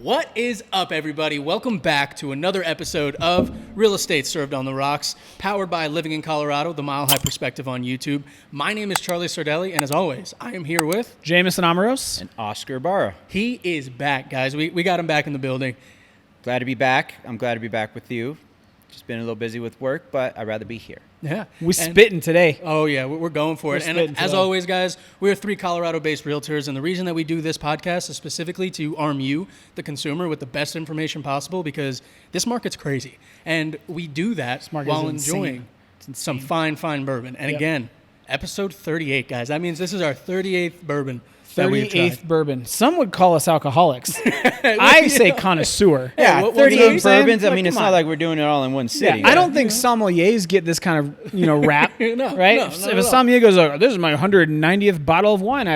What is up, everybody? Welcome back to another episode of Real Estate Served on the Rocks, powered by Living in Colorado, the Mile High Perspective on YouTube. My name is Charlie Sardelli, and as always, I am here with Jameson Amaros and Oscar Barra. He is back, guys. We got him back in the building. Glad to be back. I'm glad to be back with you. Just been a little busy with work, but I'd rather be here. Yeah. We spitting today. Oh, yeah. We're going for it. And as always, guys, we're three Colorado-based realtors, and the reason that we do this podcast is specifically to arm you, the consumer, with the best information possible because this market's crazy. And we do that while enjoying some fine bourbon. And again, episode 38, guys. That means this is our 38th bourbon. 38th bourbon. Some would call us alcoholics. I say connoisseur. Yeah, what 38 bourbons. I mean, it's come not on. like we're doing it all in one city. Yeah, I don't think sommeliers get this kind of rap, No, right? no, If a sommelier goes, oh, this is my 190th bottle of wine,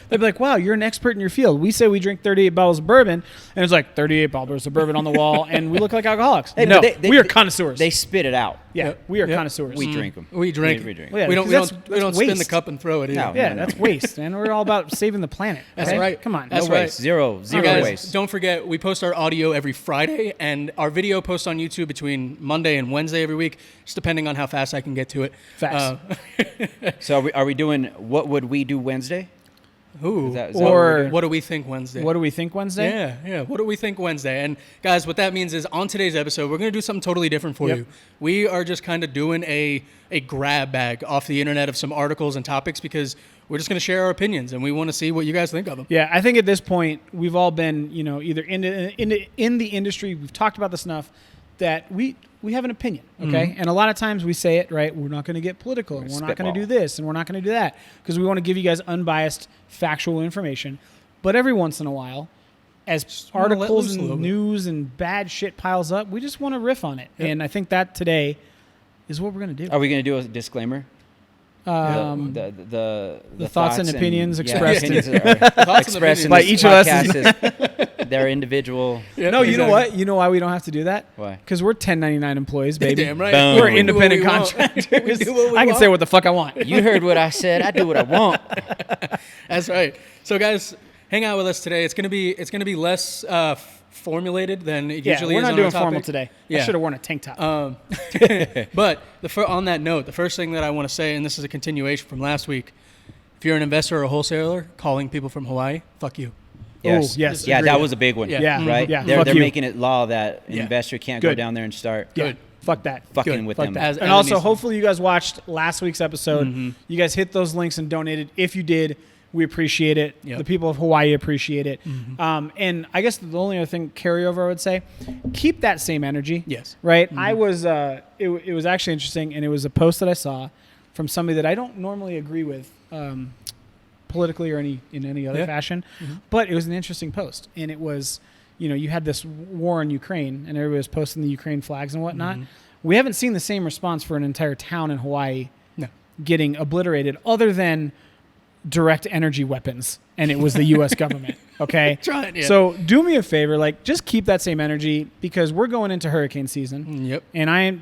they'd be like, wow, you're an expert in your field. We say we drink 38 bottles of bourbon, and it's like 38 bottles of bourbon on the wall, and we look like alcoholics. Hey, no, they- we are connoisseurs. They spit it out. we are connoisseurs. We drink them. We drink. We drink. Well, yeah, we don't that's spin the waste. cup and throw it in. No. Yeah, that's waste, man. We're all about saving the planet. That's okay? right. Come on. That's No right. waste. Zero You guys, waste. don't forget, we post our audio every Friday, and our video posts on YouTube between Monday and Wednesday every week, just depending on how fast I can get to it. Facts. So are we doing What Would We Do Wednesday? Ooh. Is that Or What do we think Wednesday? what do we think Wednesday? Yeah. What do we think Wednesday? And guys, what that means is on today's episode, we're going to do something totally different for you. We are just kind of doing a grab bag off the internet of some articles and topics because we're just going to share our opinions and we want to see what you guys think of them. Yeah, I think at this point we've all been, either in the industry. We've talked about this enough that we have an opinion, okay? And a lot of times we say it, right? We're not going to get political. And we're not going to do this, and we're not going to do that because we want to give you guys unbiased, factual information. But every once in a while, as articles and news and bad shit piles up, we just want to riff on it. Yep. And I think that today is what we're going to do. Are we going to do a disclaimer? The thoughts and opinions expressed by each of us is their individual. No, you know what? You know why we don't have to do that? Why? Because we're 1099 employees, baby. Damn right. Boom. We're We independent contractors. I can say what the fuck I want. You heard what I said. I do what I want. That's right. So guys, hang out with us today. It's gonna be less formulated than it usually we're is. not on doing our topic. formal today. I should have worn a tank top. But on that note, the first thing that I want to say, and this is a continuation from last week, if you're an investor or a wholesaler calling people from Hawaii, fuck you. Yes. Yes. Yeah, Agreed. that was a big one. Yeah. Right? Yeah. They're Fuck you. making it law that an investor can't go Good. down there and start Good. Fuck that. fucking Good. with Fuck them. that. As And it also, needs to be. hopefully you guys watched last week's episode. You guys hit those links and donated. If you did, we appreciate it. Yep. The people of Hawaii appreciate it. And I guess the only other thing, carryover, I would say, keep that same energy. Yes. Right? I was, it was actually interesting, and it was a post that I saw from somebody that I don't normally agree with politically or in any other fashion, but it was an interesting post. And it was, you had this war in Ukraine, and everybody was posting the Ukraine flags and whatnot. We haven't seen the same response for an entire town in Hawaii getting obliterated other than direct energy weapons, and it was the U.S. government. Okay, Try it, yeah. So do me a favor, just keep that same energy because we're going into hurricane season. Yep. And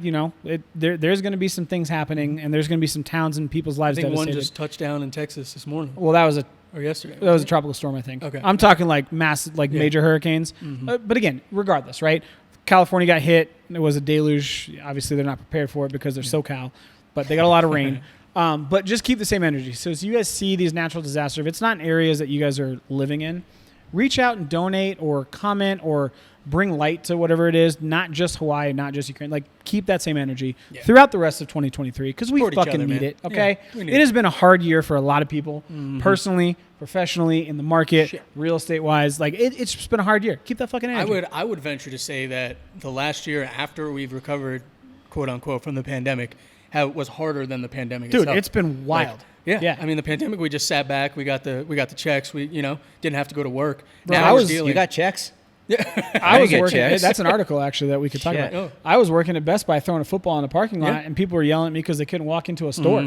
there's going to be some things happening, and there's going to be some towns and people's I lives think devastated. one just touched down in Texas this morning Well, that was or yesterday. a tropical storm, I think. Okay. I'm talking like massive, major hurricanes. But again, regardless, right? California got hit. It was a deluge. Obviously, they're not prepared for it because they're SoCal, but they got a lot of rain. But just keep the same energy. So as you guys see these natural disasters, if it's not in areas that you guys are living in, reach out and donate or comment or bring light to whatever it is, not just Hawaii, not just Ukraine. Keep that same energy throughout the rest of 2023 because we Support each fucking other, need man. it, okay? Yeah, we need It has been a hard year for a lot of people, personally, professionally, in the market, real estate-wise. It's just been a hard year. Keep that fucking energy. I would venture to say that the last year after we've recovered, quote unquote, from the pandemic, was harder than the pandemic Dude, itself. it's been wild. Yeah. I mean, the pandemic, we just sat back. We got the checks. We didn't have to go to work. Bro, Now we're you dealing. You got checks? I was get working. checks. That's an article actually that we could talk Shit. about. Oh. I was working at Best Buy throwing a football in a parking lot, and people were yelling at me because they couldn't walk into a store.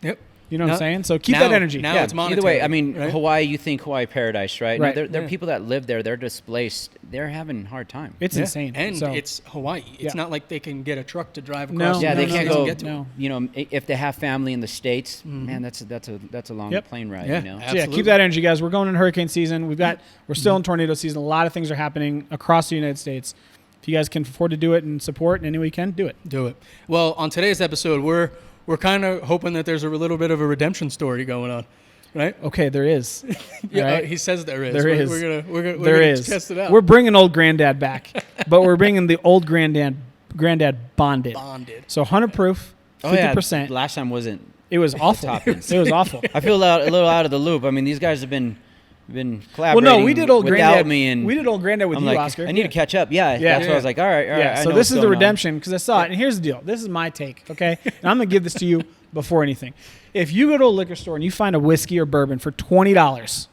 Yep. You know what I'm saying? So keep now, that energy. Now yeah, it's monetary. either way, I mean, right? Hawaii, you think Hawaii paradise, right? Right. No, there are people that live there. They're displaced. They're having a hard time. It's insane. And so, it's Hawaii. It's not like they can get a truck to drive No, across. yeah, the they no, can't no, go. Get to no. You know, if they have family in the States, man, that's a long Yep. plane ride. Yeah. You know. So Absolutely. keep that energy, guys. We're going in hurricane season. We're still in tornado season. A lot of things are happening across the United States. If you guys can afford to do it and support in any way you can, do it. Do it. Well, on today's episode, we're kind of hoping that there's a little bit of a redemption story going on, right? Okay, there is. Yeah, right? he says there is. There is. We're There gonna is. test it out. We're bringing old granddad back, but we're bringing the old granddad bonded. bonded. So 100 proof, 50%. Last time wasn't. It was awful. Toppings. It was awful. I feel a little out of the loop. I mean, these guys have been Well, collaborating. no, we did old without granddad. me, and We did old granddad with I'm you, like, Oscar. I need to catch up. Yeah, Yeah. that's why I was like, all right. Yeah, I so know this what's is the going on. redemption because I saw it. And here's the deal. This is my take, okay? And I'm going to give this to you before anything. If you go to a liquor store and you find a whiskey or bourbon for $20,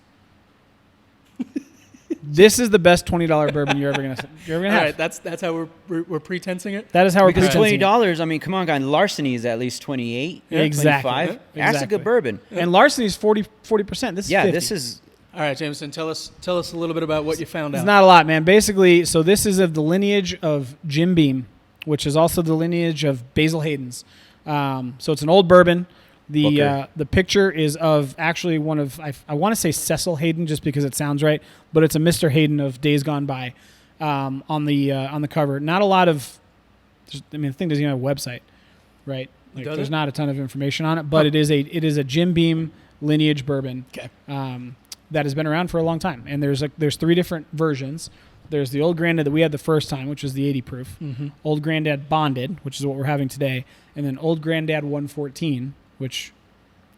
this is the best $20 bourbon you're ever going to All have. right, that's how we're pretensing it. That is how we're Because pretending. $20, I mean, come on, guys. Larceny is at least 28, Exactly. 25. Yeah, That's a exactly. good bourbon. And larceny is 40%. This is 50. This is. All right, Jameson, tell us a little bit about what you found It's out. not a lot, man. Basically, so this is of the lineage of Jim Beam, which is also the lineage of Basil Hayden's. So it's an old bourbon. Booker. The picture is of actually one of I want to say Cecil Hayden just because it sounds right, but it's a Mr. Hayden of Days Gone By on the cover. Not a lot of, I mean, the thing doesn't even have a website, right? Like, Does there's it? not a ton of information on it, but it is a Jim Beam lineage bourbon. Okay. That has been around for a long time, and there's 3 different versions. There's the Old Granddad that we had the first time, which was the 80 proof. Mm-hmm. Old Granddad Bonded, which is what we're having today, and then Old Granddad 114, which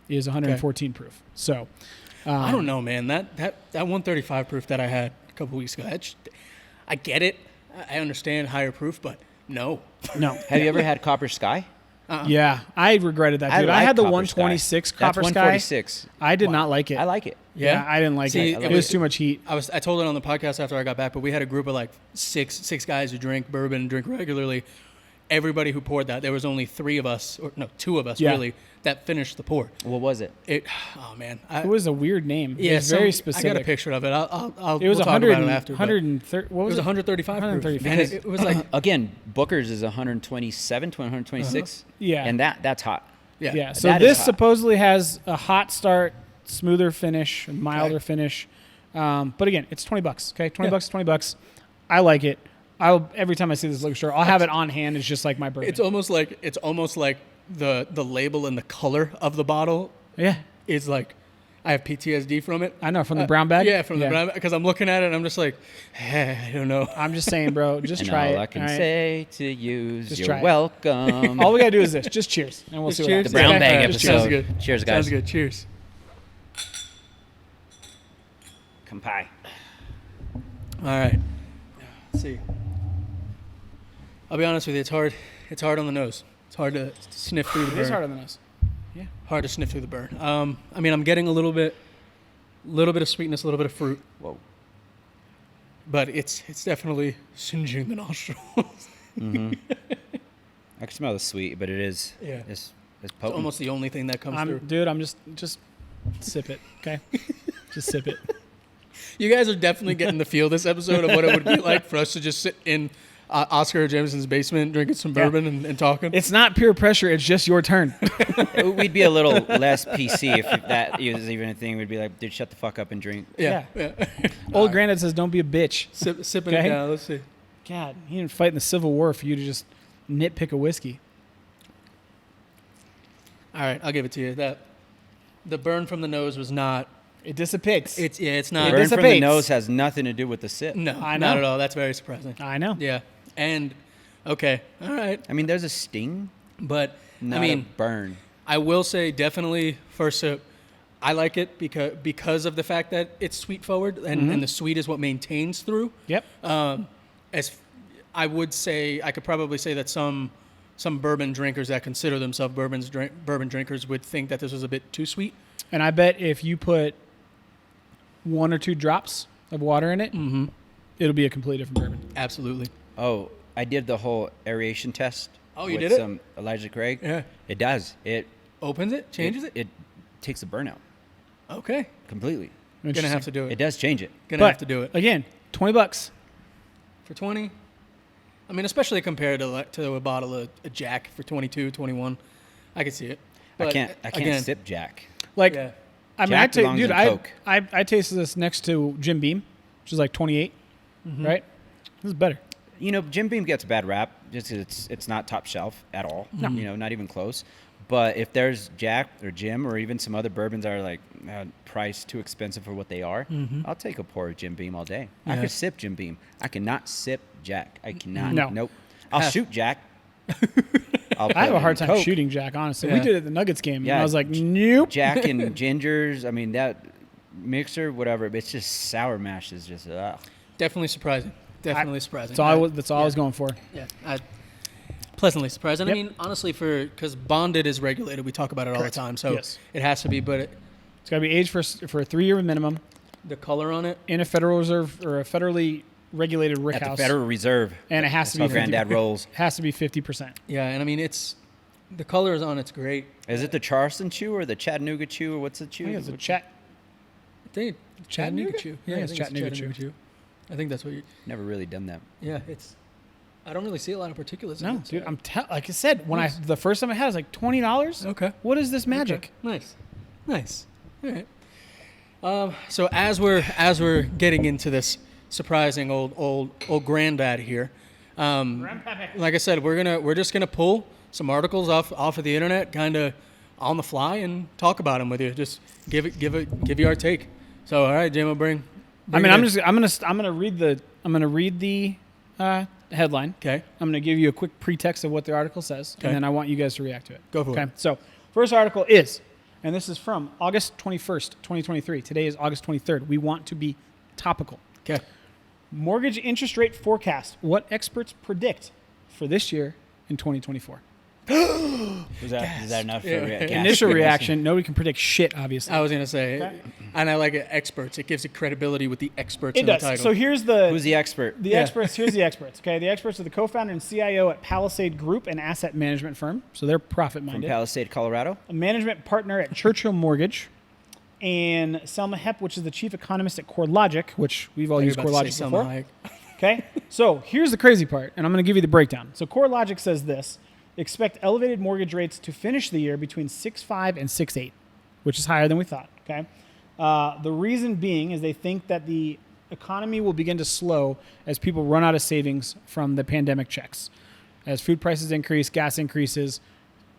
is 114 proof. So I don't know, man. That 135 proof that I had a couple weeks ago, I get it. I understand higher proof, but no. no, Have you ever had Copper Sky? yeah, I regretted that, dude. I like had the Copper 126 Sky. Copper That's Sky. 146. I did not like it. I like it. Yeah, I didn't like See, it. it It was was- too much heat. I told it on the podcast after I got back, but we had a group of like six guys who drink bourbon and drink regularly. Everybody who poured that, there was only 3 of us, or no, 2 of us Yeah. really, that finished the pour. What was it? Oh man, It was a weird name. yeah, It was very I specific. got a picture of it. I'll It was we'll talk 100, about it after. but 130. What it was was it? 135 proof. 135. And it was like Again, Booker's is 127 to 126. Yeah. And that's hot. Yeah. So That is this hot. supposedly has a hot start, smoother finish, a milder finish. But again, it's $20. Okay, $20. I like it. Every time I see this liquor store, I'll have it on hand. It's just like my bourbon. It's almost like the label and the color of the bottle yeah. is like I have PTSD from it. I know, from the brown bag? Yeah, from the brown bag, because I'm looking at it and I'm just like, I don't know. I'm just saying, bro. Just And try all it. I can all right? say to you is Just you're try it. welcome. All we gotta do is this. Just cheers, and we'll Just see cheers? what The happens. brown bag Okay? episode. Sounds good. Cheers, guys. Sounds good. Cheers. Kampai. All right. Let's see. I'll be honest with you. It's hard. It's hard on the nose. It's hard to sniff through the burn. It is harder than us. Hard to sniff through the burn. I mean, I'm getting a little bit of sweetness, a little bit of fruit, Whoa. but it's definitely singeing the nostrils. Mm-hmm. I can smell the sweet, but it is. Yeah. It's It's potent. almost the only thing that comes through. Dude, I'm just sip it, okay? Just sip it. You guys are definitely getting the feel this episode of what it would be like for us to just sit in Oscar Jameson's basement drinking some bourbon and talking. It's not peer pressure. It's just your turn. We'd be a little less PC if that was even a thing. We'd be like, dude, shut the fuck up and drink. yeah. Old Granddad says, "Don't be a bitch." Sipping Okay. it down. Let's see. God, he didn't fight in the Civil War for you to just nitpick a whiskey. All right, I'll give it to you. That the burn from the nose was not. It dissipates. It's It not. Burn from the dissipates. nose has nothing to do with the sip. No, I not know. at all. That's very surprising. I know. Yeah, and okay, all right, I mean, there's a sting, but not I mean, a burn. I will say definitely first sip. I like it because of the fact that it's sweet forward and the sweet is what maintains through. Yep. As I would say, I could probably say that some bourbon drinkers that consider themselves bourbon drinkers would think that this was a bit too sweet. And I bet if you put 1 or 2 drops of water in it, it'll be a completely different bourbon. Absolutely. Oh, I did the whole aeration test. Oh, you with did it? some Elijah Craig. Yeah. It does. It Opens it, changes it. It takes the burnout Okay, completely. gonna have to do it. It does change it. Gonna have to do it Again, $20. for 20. I mean, especially compared to a bottle of a Jack for 22, 21. I could see it. I But can't again, sip Jack. Like, Yeah. I mean, Jack belongs in Coke. I tasted this next to Jim Beam, which is like 28, right? This is better. You know, Jim Beam gets a bad rap. Just 'cause it's not top shelf at all. No. You know, not even close. But if there's Jack or Jim or even some other bourbons that are like priced too expensive for what they are, I'll take a pour of Jim Beam all day. I Yeah. could sip Jim Beam. I cannot sip Jack. I cannot. No. Nope. I'll shoot Jack. I have a hard time shooting Jack, honestly. We Yeah. did it at the Nuggets game, Yeah. and I was like, nope. Jack and gingers. I mean, that mixer, whatever. It's just sour mash is just, ugh. definitely surprising. Definitely surprising. That's all I was going for. Yeah, pleasantly surprised. And Yep. I mean, honestly, because bonded is regulated, we talk about it all Correct. the time, so Yes. it has to be. But It's got to be aged for a 3-year minimum the color on it, in a Federal Reserve or a federally regulated rick At the house, Federal Reserve. and it has to That's be how Granddad rolls. has to be 50%. yeah. And I mean, the colors on it's great. Is it the Charleston chew or the Chattanooga chew or what's the chew? I think it's a chat. I think Chattanooga? chew. Yeah, I it's think Chattanooga chew. I think that's what you. Never really done that. Yeah, it's. I don't really see a lot of particulates. in No, it, so- dude, like I said, when Nice. the first time I had it, it was like $20. Okay. What is this magic? Okay. Nice. All right. So as we're getting into this surprising old granddad here, like I said, we're just gonna pull some articles off of the internet, kind of on the fly, and talk about them with you. Just give you our take. So all right, Jim, I'm gonna read the headline. Okay. I'm gonna give you a quick pretext of what the article says, Okay. and then I want you guys to react to it. Go for it. Okay. So first article is, and this is from August 21st, 2023. Today is August 23rd. We want to be topical. Okay. Mortgage interest rate forecast. What experts predict for this year in 2024? Is that enough for Initial reaction. Nobody can predict shit, obviously. I was gonna say, Okay. and I like it, experts. It gives it credibility with the experts It in does. the title. So Who's the expert? The Yeah. experts, here's the experts. Okay, the experts are the co-founder and CIO at Palisade Group, an asset management firm. So they're From profit-minded. Palisade, Colorado. A management partner at Churchill Mortgage, and Selma Hepp, which is the chief economist at CoreLogic, which we've all You're used about to say CoreLogic Selma before. Hayek. Okay, so here's the crazy part, and I'm going to give you the breakdown. So CoreLogic says this: expect elevated mortgage rates to finish the year between 6.5 and 6.8, which is higher than we thought. Okay, the reason being is they think that the economy will begin to slow as people run out of savings from the pandemic checks. As food prices increase, gas increases,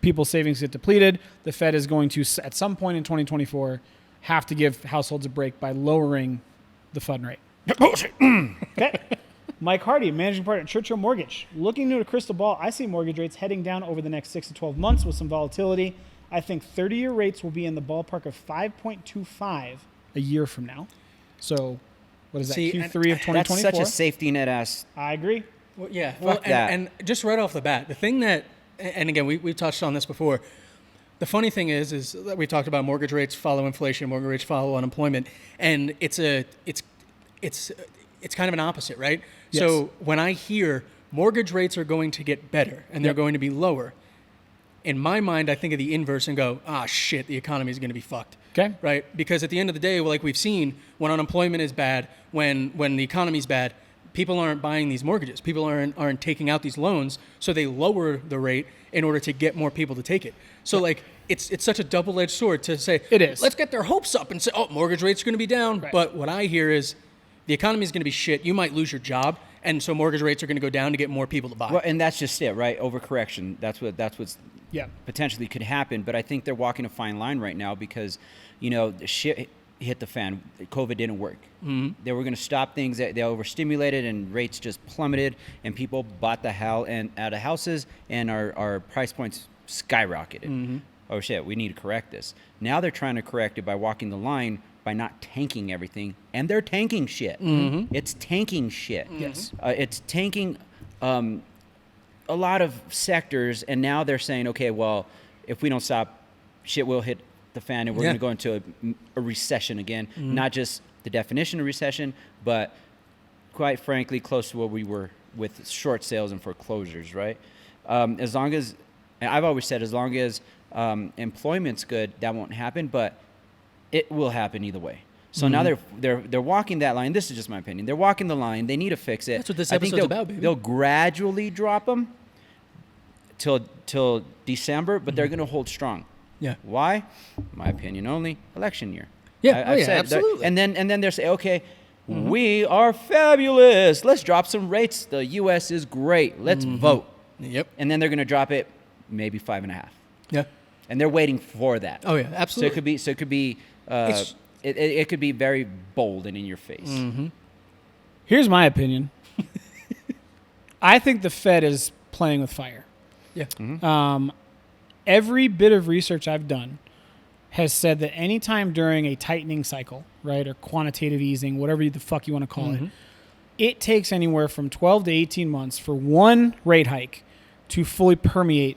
people's savings get depleted. The Fed is going to, at some point in 2024, have to give households a break by lowering the fund rate. Okay. Mike Hardy, managing partner at Churchill Mortgage. Looking into a crystal ball, I see mortgage rates heading down over the next 6 to 12 months with some volatility. I think 30-year rates will be in the ballpark of 5.25 a year from now. So, what is that, See, Q3 and of 2024? That's such a safety net ass. I agree. Well, yeah. Fuck that. And just right off the bat, the thing that, and again, we've touched on this before. The funny thing is that we talked about mortgage rates follow inflation, mortgage rates follow unemployment, and it's kind of an opposite, right? Yes. So when I hear mortgage rates are going to get better and they're Yep. going to be lower, in my mind, I think of the inverse and go, shit, the economy is going to be fucked. Okay. Right? Because at the end of the day, like we've seen, when unemployment is bad, when the economy's bad, people aren't buying these mortgages. People aren't taking out these loans, so they lower the rate in order to get more people to take it. So like it's such a double-edged sword to say, It is. let's get their hopes up and say, mortgage rates are going to be down. Right. But what I hear is the economy is going to be shit. You might lose your job, and so mortgage rates are going to go down to get more people to buy. Well, and that's just it, right? Overcorrection. That's what's Yeah. potentially could happen. But I think they're walking a fine line right now because, the shit hit the fan. COVID didn't work. Mm-hmm. They were going to stop things. They overstimulated and rates just plummeted, and people bought the hell out of houses, and our price points skyrocketed. Mm-hmm. Oh shit, we need to correct this. Now they're trying to correct it by walking the line by not tanking everything, and they're tanking shit. Mm-hmm. It's tanking shit. Yes. It's tanking a lot of sectors, and now they're saying, okay, well, if we don't stop, shit will hit the fan, and we're going to go into a recession again. Mm-hmm. Not just the definition of recession, but quite frankly, close to where we were with short sales and foreclosures, right? As long as And I've always said as long as employment's good, that won't happen, but it will happen either way. So now they're walking that line. This is just my opinion. They're walking the line. They need to fix it. That's what this episode's about, baby. They'll gradually drop them till December, but they're going to hold strong. Yeah. Why? My opinion only. Election year. Yeah. Absolutely. And then they'll say, okay, we are fabulous. Let's drop some rates. The U.S. is great. Let's vote. Yep. And then they're going to drop it maybe 5.5. Yeah. And they're waiting for that. Oh yeah, absolutely. So it could be. It could be very bold and in your face. Here's my opinion. I think the Fed is playing with fire. Yeah. Every bit of research I've done has said that anytime during a tightening cycle, right, or quantitative easing, whatever the fuck you want to call it, it takes anywhere from 12 to 18 months for one rate hike to fully permeate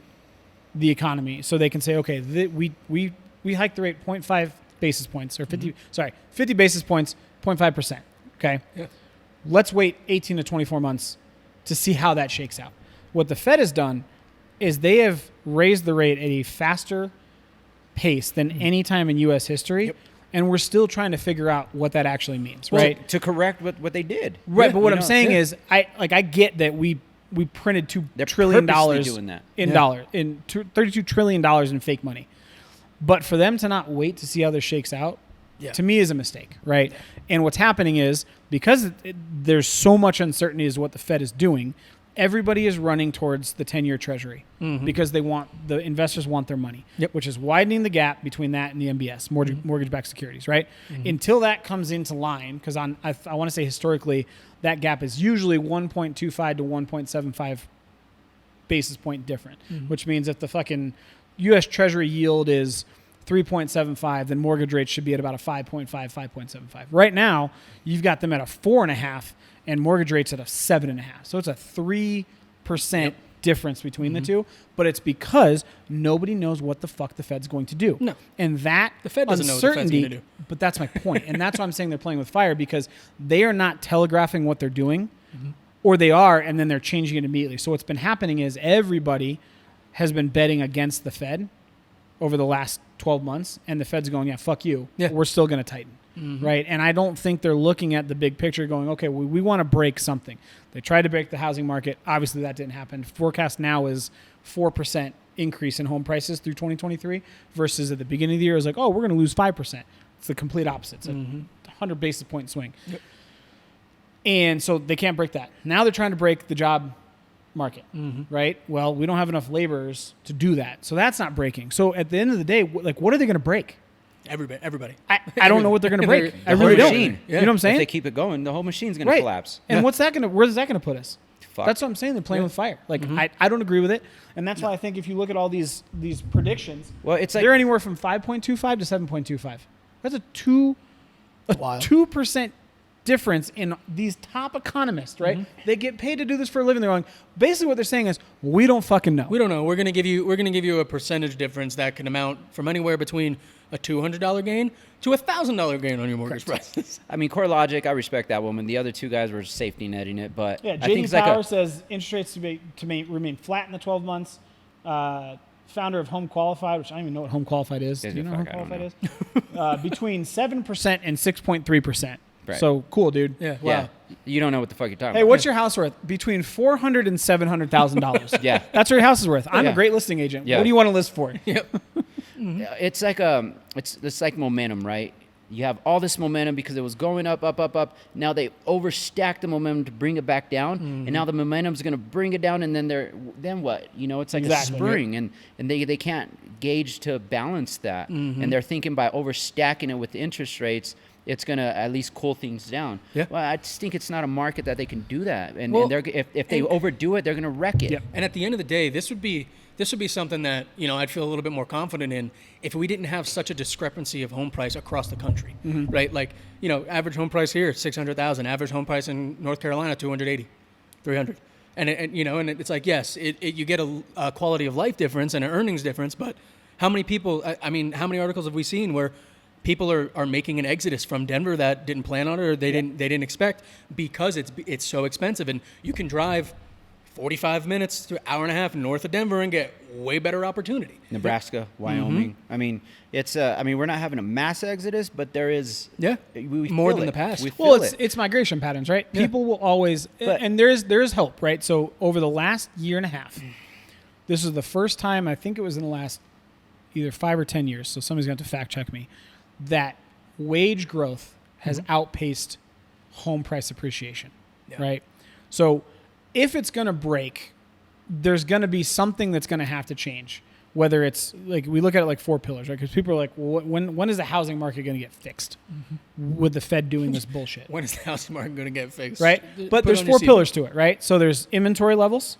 the economy. So they can say, okay, we hiked the rate 0.5 basis points or 50 basis points, 0.5%. Okay. Yeah. Let's wait 18 to 24 months to see how that shakes out. What the Fed has done is they have raised the rate at a faster pace than any time in U.S. history. Yep. And we're still trying to figure out what that actually means, right? To correct what they did. Right, Yeah, but what I'm saying yeah. is, I get that we printed They're $2 trillion purposely doing that. in $32 trillion in fake money. But for them to not wait to see how this shakes out, to me is a mistake, right? And what's happening is, because there's so much uncertainty as what the Fed is doing, everybody is running towards the 10-year Treasury because the investors want their money, which is widening the gap between that and the MBS, mortgage-backed securities, right? Until that comes into line, because I want to say historically, that gap is usually 1.25 to 1.75 basis point different, which means if the fucking U.S. Treasury yield is 3.75, then mortgage rates should be at about a 5.5, 5.75. Right now, you've got them at a 4.5 and mortgage rates at a 7.5. So it's a 3% difference between the two, but it's because nobody knows what the fuck the Fed's going to do. No. And that The Fed doesn't know what the Fed's uncertainty, gonna do. but that's my point. And that's why I'm saying they're playing with fire, because they are not telegraphing what they're doing, or they are, and then they're changing it immediately. So what's been happening is everybody has been betting against the Fed over the last 12 months, and the Fed's going, yeah, fuck you. Yeah. We're still going to tighten, right? And I don't think they're looking at the big picture going, okay, we want to break something. They tried to break the housing market. Obviously, that didn't happen. Forecast now is 4% increase in home prices through 2023 versus at the beginning of the year, it was like, oh, we're going to lose 5%. It's the complete opposite. It's a 100 basis point swing. Yep. And so they can't break that. Now they're trying to break the job market, right? Well, we don't have enough laborers to do that. So that's not breaking. So at the end of the day, like, what are they going to break? Everybody. I don't know what they're going to break. I whole really don't. machine. You know what I'm saying? If they keep it going, the whole machine's going to collapse. And where's that going to put us? Fuck. That's what I'm saying. They're playing with fire. Like, I don't agree with it. And that's why I think if you look at all these predictions, Well, it's like they're anywhere from 5.25 to 7.25. That's a 2% difference in these top economists, right? They get paid to do this for a living. They're going, basically what they're saying is, we don't fucking know. We don't know. We're gonna give you a percentage difference that can amount from anywhere between a $200 gain to a $1,000 gain on your mortgage prices. I mean, core logic, I respect that woman. The other two guys were safety netting it, but Yeah, I think JD it's like Power says interest rates to remain flat in the 12 months. Founder of Home Qualified, which I don't even know what Home Qualified is. Do you know what Home Qualified is? Between 7% and 6.3%. Right. So cool, dude. Yeah. Wow. Yeah, you don't know what the fuck you're talking Hey, about. what's your house worth? Between $400,000 and $700,000. Yeah. That's what your house is worth. I'm Yeah. a great listing agent. Yeah. What do you want to list for? Yep. Yeah, it's like it's like momentum, right? You have all this momentum because it was going up. Now they overstack the momentum to bring it back down, and now the momentum's going to bring it down, and then what? You know, it's like Exactly. a spring, and they can't gauge to balance that, and they're thinking by overstacking it with the interest rates, it's going to at least cool things down. Yeah. Well, I just think it's not a market that they can do that, and, Well, and they're if they overdo it, they're going to wreck it. Yep. And at the end of the day, this would be something that, you know, I'd feel a little bit more confident in if we didn't have such a discrepancy of home price across the country, right? Like, you know, average home price here, 600,000. Average home price in North Carolina, 280, 300. And you know, and it's like, yes, you get a quality of life difference and an earnings difference, but how many people, I mean, how many articles have we seen where people are making an exodus from Denver that didn't plan on it or they didn't expect because it's so expensive, and you can drive 45 minutes to an hour and a half north of Denver and get way better opportunity. Nebraska, Wyoming. I mean, it's we're not having a mass exodus, but there is we more feel than it. the past. We feel Well, it. it's migration patterns, right? Yeah. People will always, and there's hope, right? So over the last year and a half, this is the first time, I think it was in the last either 5 or 10 years, so somebody's going to have to fact check me, that wage growth has outpaced home price appreciation, right? So if it's going to break, there's going to be something that's going to have to change. Whether it's like, we look at it like 4 pillars, right? Because people are like, well, when is the housing market going to get fixed with the Fed doing this bullshit? When is the housing market going to get fixed? Right? But there's 4 pillars to it, right? So there's inventory levels,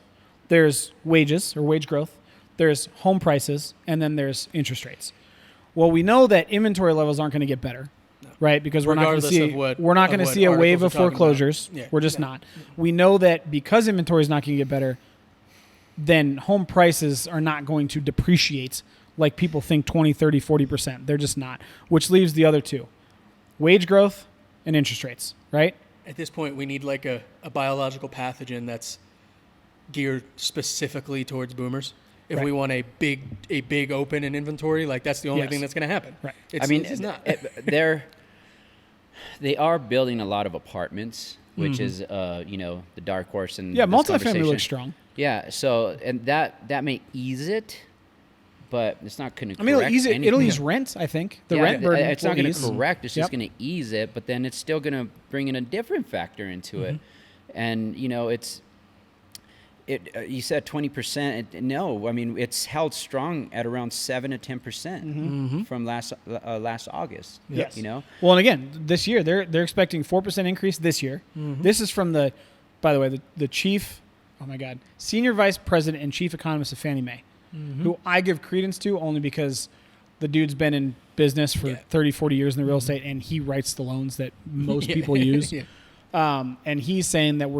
there's wages or wage growth, there's home prices, and then there's interest rates. Well, we know that inventory levels aren't going to get better, right? Because we're not going to see a wave of foreclosures. Yeah. We're just not. We know that because inventory is not going to get better, then home prices are not going to depreciate like people think 20, 30, 40%. They're just not, which leaves the other 2, wage growth and interest rates, right? At this point, we need like a biological pathogen that's geared specifically towards boomers. If we want a big open in inventory, like that's the only thing that's going to happen. Right. It's not. They are building a lot of apartments, which is the dark horse in Yeah, this multifamily conversation. looks strong. Yeah, so and that may ease it, but it's not going to correct it'll ease it. anything. It'll ease rent, I think. The rent burden. It's not going to will ease. correct. It's just going to ease it, but then it's still going to bring in a different factor into it. And you said 20%. No, I mean it's held strong at around 7 to 10% from last August. Yes. Well, and again, this year they're expecting 4% increase this year. This is from by the way, the chief. Oh my God, senior vice president and chief economist of Fannie Mae, who I give credence to only because the dude's been in business for 30, 40 years in the real estate, and he writes the loans that most people use. And he's saying that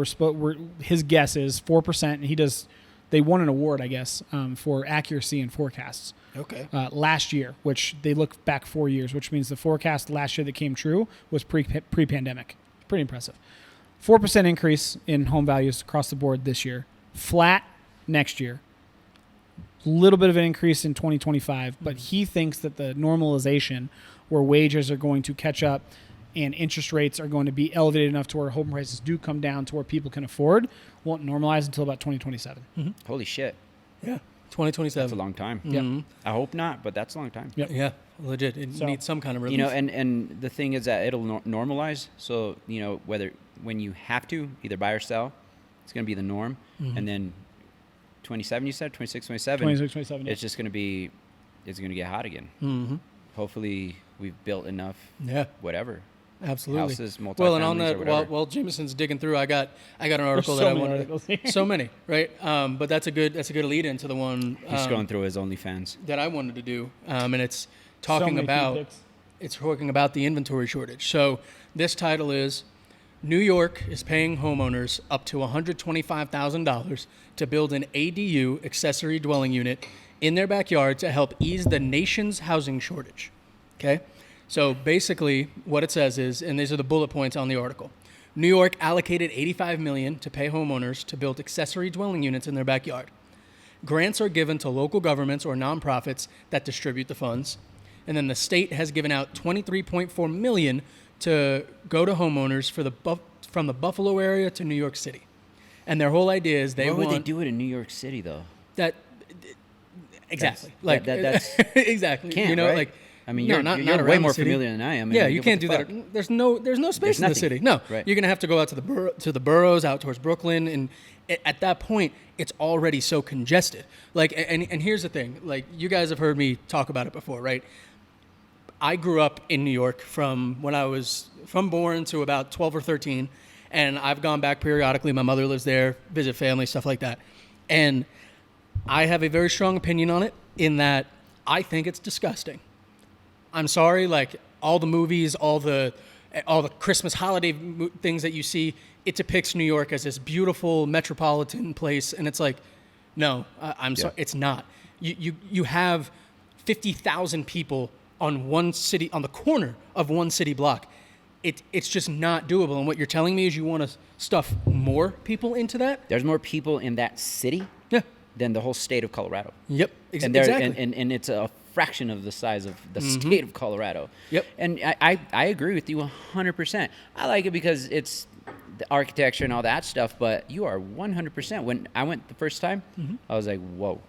his guess is 4%, and they won an award, I guess, for accuracy in forecasts. Okay. Last year, which they look back 4 years, which means the forecast last year that came true was pre-pandemic. Pretty impressive. 4% increase in home values across the board this year. Flat next year. A little bit of an increase in 2025, but he thinks that the normalization where wages are going to catch up and interest rates are going to be elevated enough to where home prices do come down to where people can afford won't normalize until about 2027. Holy shit. Yeah. 2027. That's a long time. Yeah. I hope not, but that's a long time. Yep. Yeah, legit. It needs some kind of relief. And the thing is that it'll normalize. So, when you have to either buy or sell, it's going to be the norm. And then 27, you said? 26, 27? 26, 27, It's just going to get hot again. Hopefully we've built enough. Yeah. Whatever. Absolutely. Houses, multifamilies, well, and on that, or whatever. while Jameson's digging through, I got an article so that I many wanted. articles here. So many, right? But that's a good lead into the one. He's going through his OnlyFans. That I wanted to do, and it's talking about the inventory shortage. So this title is New York is paying homeowners up to $125,000 to build an ADU, accessory dwelling unit, in their backyard to help ease the nation's housing shortage. Okay? So basically what it says is, and these are the bullet points on the article, New York allocated $85 million to pay homeowners to build accessory dwelling units in their backyard. Grants are given to local governments or nonprofits that distribute the funds. And then the state has given out $23.4 million to go to homeowners from the Buffalo area to New York City. And their whole idea is Why would they do it in New York City, though? Exactly. That's exactly. Can't, right? Like, I mean, you're not way way more city. familiar than I am. Yeah, I mean, you can't do that. There's no space in the city. No, right. You're gonna have to go out to the boroughs, out towards Brooklyn, and at that point, it's already so congested. Like, and here's the thing. Like, you guys have heard me talk about it before, right? I grew up in New York from when I was born to about 12 or 13, and I've gone back periodically. My mother lives there, visit family, stuff like that, and I have a very strong opinion on it in that I think it's disgusting. I'm sorry, like all the movies, all the Christmas holiday things that you see, it depicts New York as this beautiful metropolitan place, and it's like, no, I'm sorry, it's not. You have 50,000 people on one city, on the corner of one city block. it's just not doable. And what you're telling me is you want to stuff more people into that? There's more people in that city than the whole state of Colorado. Yep, exactly. And it's a fraction of the size of the state of Colorado. Yep. And I agree with you 100%. I like it because it's the architecture and all that stuff, but you are 100%. When I went the first time, I was like, whoa.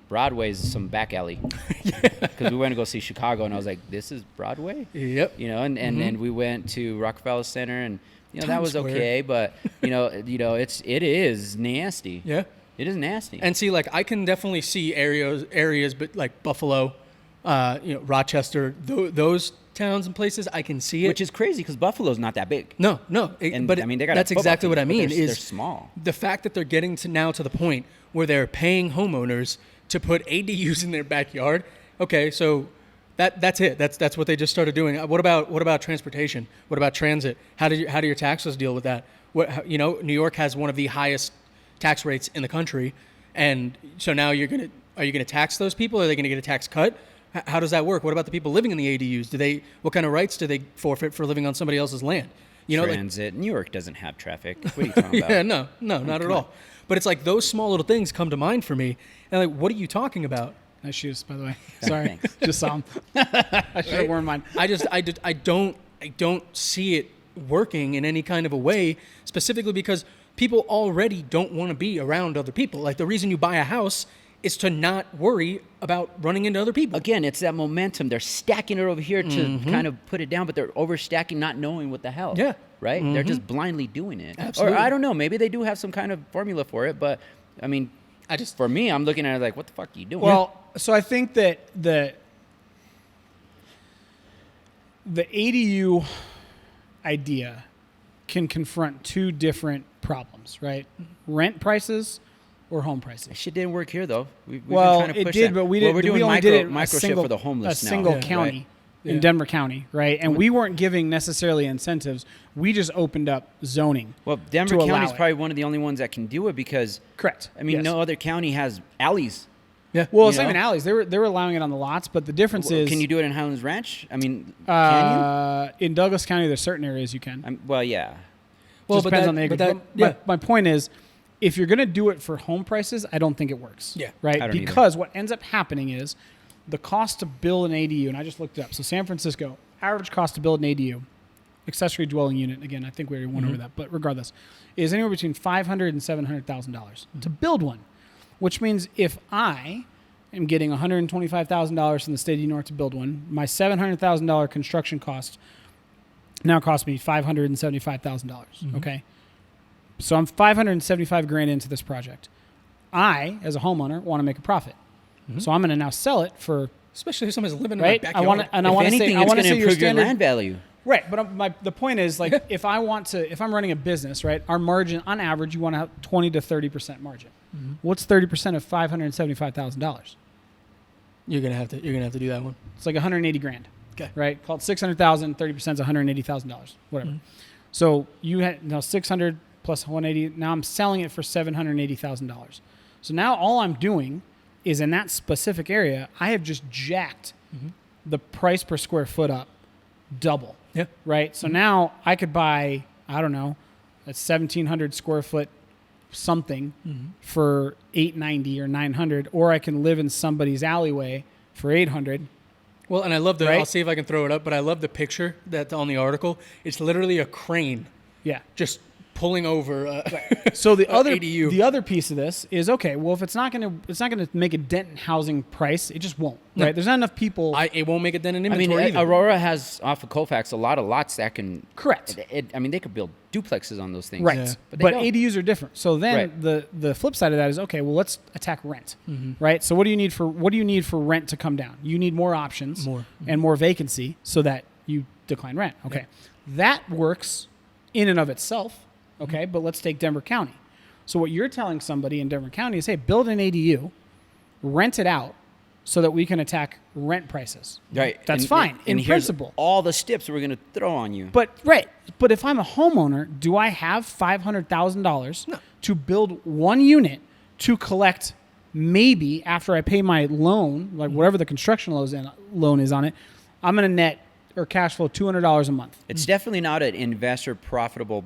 Broadway's some back alley. Because we went to go see Chicago, and I was like, this is Broadway? Yep. You know, and we went to Rockefeller Center, and you know that was Times Square. okay, but you know it is nasty. Yeah. It is nasty. And see, like, I can definitely see areas, but like Buffalo, Rochester, those towns and places, I can see it. Which is crazy because Buffalo's not that big. No. But I mean, they got that's a football exactly team, what I but mean. they're small. The fact that they're getting to the point where they're paying homeowners to put ADUs in their backyard. Okay, so that's it. That's what they just started doing. What about transportation? What about transit? How do your taxes deal with that? New York has one of the highest tax rates in the country, and so now are you gonna tax those people? Are they gonna get a tax cut? How does that work? What about the people living in the ADUs? What kind of rights do they forfeit for living on somebody else's land? Transit. New York doesn't have traffic. What are you talking about? Yeah, no, not at all. But it's like those small little things come to mind for me. And like, what are you talking about? Nice shoes, by the way. Sorry, Thanks. just saw them. I should have worn mine. I don't see it working in any kind of a way, specifically because people already don't want to be around other people. Like, the reason you buy a house is to not worry about running into other people. Again, it's that momentum. They're stacking it over here to kind of put it down, but they're overstacking, not knowing what the hell. Yeah. Right? They're just blindly doing it. Absolutely. Or I don't know. Maybe they do have some kind of formula for it, but I mean, for me, I'm looking at it like, what the fuck are you doing? Well, so I think that the ADU idea can confront two different problems, right? Rent prices or home prices. Shit didn't work here though. We've been Well, trying to it push did, that. but we Well, we're doing only did it micro shit for the homeless a now. single right? county in Yeah. Denver County, right? And we weren't giving necessarily incentives. We just opened up zoning. Well, Denver to allow County is it. probably one of the only ones that can do it because, Correct. I mean, Yes. no other county has alleys. Yeah. Well, it's you not know? even alleys. They were allowing it on the lots, but the difference is Can you do it in Highlands Ranch? I mean, can in Douglas County, there's certain areas you can. you? Well, yeah. Well, Just but depends that- on the acreage. but that- But my point is, if you're going to do it for home prices, I don't think it works. Yeah. Right? I don't either. Because what ends up happening is the cost to build an ADU, and I just looked it up. So San Francisco, average cost to build an ADU, accessory dwelling unit, again, I think we already went over that, but regardless, is anywhere between $500,000 and $700,000 to build one, which means if I am getting $125,000 from the state of New York to build one, my $700,000 construction cost now costs me $575,000. Okay. So I'm $575,000 into this project. I, as a homeowner, want to make a profit. So I'm going to now sell it for Especially if somebody's living right. in my I backyard. want to, and I If want to say, anything, I it's want going to to say your improve your standard, land value. right? But the point is, like, if I'm running a business, right, our margin on average, you want to have 20 to 30% margin. What's 30% of $575,000? You're gonna have to do that one. It's like $180,000. Okay. Right? Call it $600,000. 30% is $180,000. Whatever. So you had now 600 plus 180. Now I'm selling it for $780,000. So now all I'm doing is in that specific area, I have just jacked the price per square foot up double. Yeah. Right. So now I could buy, I don't know, a 1,700 square foot something for $890 or $900, or I can live in somebody's alleyway for $800. Well, and I love Right? I'll see if I can throw it up, but I love the picture that's on the article. It's literally a crane Yeah. just pulling over. So the ADU. the other piece of this is, okay, well, if it's not gonna make a dent in housing price, it just won't. No. Right? There's not enough people. It won't make it then in I mean, inventory either. Aurora has off of Colfax a lot of lots that can. Correct. I mean, they could build duplexes on those things. Right. Yeah. But But, they don't. ADUs are different. So then Right. the flip side of that is, okay, well, let's attack rent. Right? So what do you need for rent to come down? You need more options More. and more vacancy so that you decline rent. Okay. That works in and of itself. Okay, but let's take Denver County. So what you're telling somebody in Denver County is, hey, build an ADU, rent it out so that we can attack rent prices. Right. That's And- fine and in here's principle. all the steps we're going to throw on you. But if I'm a homeowner, do I have $500,000 to build one unit to collect maybe after I pay my loan, like whatever the construction loan is on it, I'm going to net or cash flow $200 a month. It's definitely not an investor profitable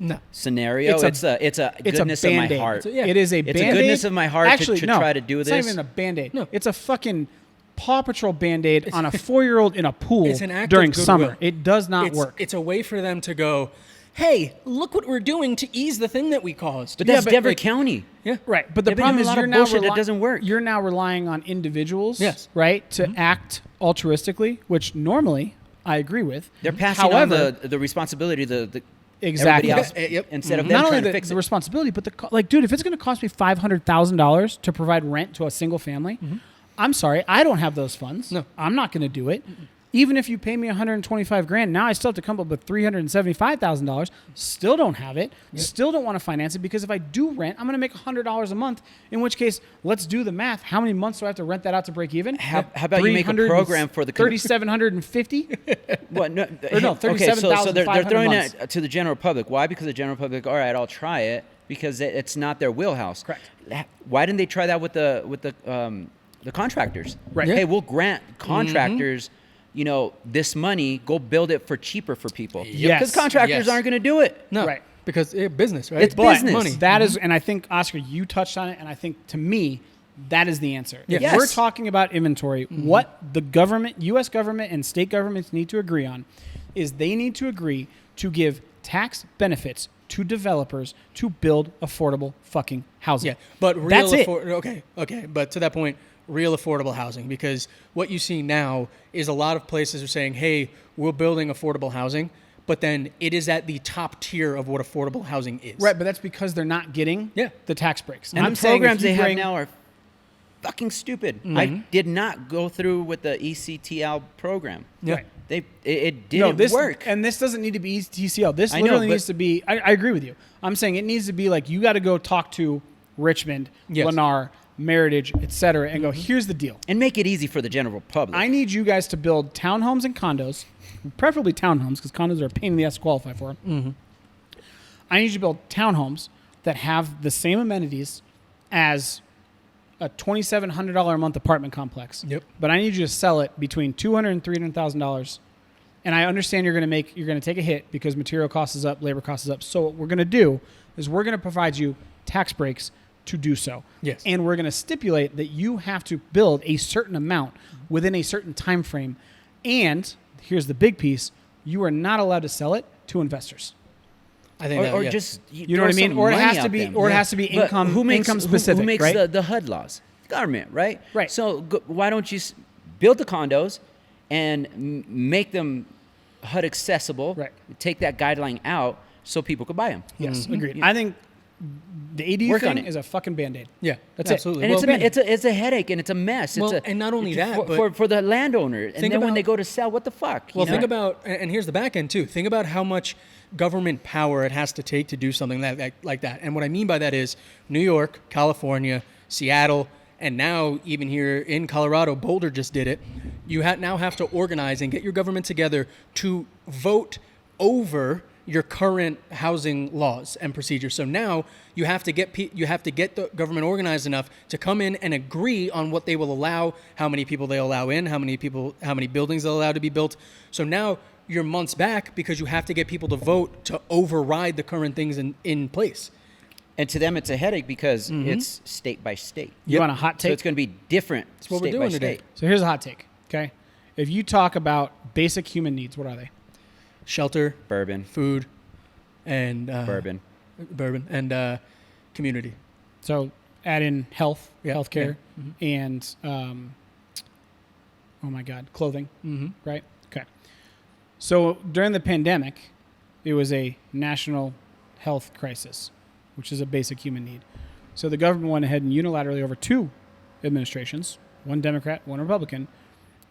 No. scenario. It's a goodness of my Band-Aid. heart. It is a It's Band-Aid. a goodness of my heart Actually, to no, try to do this. It's not even a Band-Aid. No. It's a fucking Paw Patrol Band-Aid on a 4-year-old in a pool It's an act during of goodwill. summer. It does not work. It's a way for them to go, hey, look what we're doing to ease the thing that we caused. But that's but Denver like- County. Yeah. Right, but the They've been problem doing is a lot you're of now bullshit that doesn't work. You're now relying on individuals, Yes. right, to act altruistically, which normally I agree with. They're passing However, on the responsibility to the exactly. everybody else Yeah, yep. instead of them Not trying only to the, fix the it. responsibility, but like, dude, if it's going to cost me $500,000 to provide rent to a single family, I'm sorry, I don't have those funds. No. I'm not going to do it. Even if you pay me $125,000, now I still have to come up with $375,000. Still don't have it. Still don't want to finance it because if I do rent, I'm going to make $100 a month. In which case, let's do the math. How many months do I have to rent that out to break even? How about you make a program for the 3,750? What? No, Or no, okay, so they're 37,500 throwing months. it to the general public. Why? Because the general public, all right, I'll try it because it's not their wheelhouse. Correct. Why didn't they try that with the contractors? Right. Hey, we'll grant contractors, this money. Go build it for cheaper for people. Yes. Because contractors Yes. aren't going to do it. No. Right. Because business, right? It's But business. money. That is, and I think, Oscar, you touched on it, and I think, to me, that is the answer. If Yes. we're talking about inventory, what the government, U.S. government and state governments need to agree on is they need to agree to give tax benefits to developers to build affordable fucking housing. Yeah, but real That's it. Okay, but to that point, real affordable housing, because what you see now is a lot of places are saying, "Hey, we're building affordable housing," but then it is at the top tier of what affordable housing is. Right, but that's because they're not getting Yeah. the tax breaks. And I'm the saying if programs you they have bring- now are fucking stupid. I did not go through with the ECTL program. Yeah. Right. It didn't work. And this doesn't need to be TCL. This I know, literally but- needs to be. I agree with you. I'm saying it needs to be like you got to go talk to Richmond, Yes. Lennar, Meritage, et cetera, and go. Here's the deal. And make it easy for the general public. I need you guys to build townhomes and condos, preferably townhomes because condos are a pain in the ass to qualify for. I need you to build townhomes that have the same amenities as a $2,700 a month apartment complex. Yep. But I need you to sell it between $200,000 and $300,000. And I understand you're going to take a hit because material cost is up, labor cost is up. So what we're going to do is we're going to provide you tax breaks to do so. Yes. And we're going to stipulate that you have to build a certain amount within a certain time frame. And here's the big piece: you are not allowed to sell it to investors. I think or yeah. just You know what I mean? Or it has to be, or it has to be But income, who makes, income specific, who makes right? the HUD laws? Government, right? Right. So why don't you build the condos and make them HUD accessible? Right. Take that guideline out so people could buy them. Yes, agreed. I think the ADU Work on thing it. is a fucking Band-Aid. Yeah, That's absolutely. And Well, it's a headache and it's a mess. Well, it's and not only that, for the landowner. And think then when about- they go to sell, what the fuck? Well, you think know? about, and here's the back end too. Think about how much government power it has to take to do something like that. And what I mean by that is New York, California, Seattle, and now even here in Colorado, Boulder just did it. You now have to organize and get your government together to vote over your current housing laws and procedures. So now you have to get the government organized enough to come in and agree on what they will allow, how many people they allow in, how many buildings they'll allow to be built. So now you're months back because you have to get people to vote to override the current things in place. And to them, it's a headache because it's state by state. You want a hot So take? it's going to be different That's what we're state doing by today. state. So here's a hot take, okay? If you talk about basic human needs, what are they? Shelter, Bourbon. food, and Bourbon. and community. So add in health, Yeah, healthcare, yeah. and oh my God, clothing, right? Okay. So during the pandemic, it was a national health crisis, which is a basic human need. So the government went ahead and unilaterally over two administrations, one Democrat, one Republican,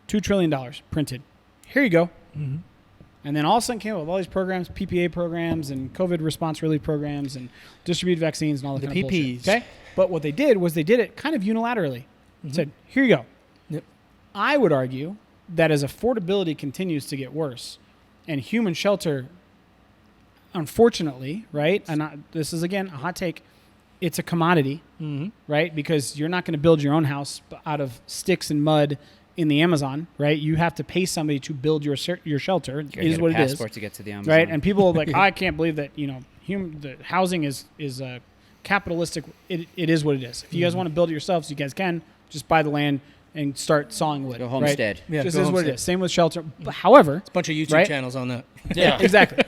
$2 trillion printed. Here you go. And then all of a sudden came up with all these programs, PPA programs and COVID response relief programs and distributed vaccines and all that The kind of bullshit. PPs. Okay? But what they did was they did it kind of unilaterally. Said, here you go. Yep. I would argue that as affordability continues to get worse and human shelter, unfortunately, right? And this is, again, a hot take. It's a commodity, right? Because you're not going to build your own house out of sticks and mud in the Amazon, right? You have to pay somebody to build your shelter. It is what it is. Passport to get to the Amazon. Right? And people are like, I can't believe that, the housing is capitalistic. It is what it is. If you guys want to build it yourselves, you guys can just buy the land and start sawing wood. Go homestead. Right? Just is what it is. Same with shelter. But however, it's a bunch of YouTube channels on that. Yeah, exactly.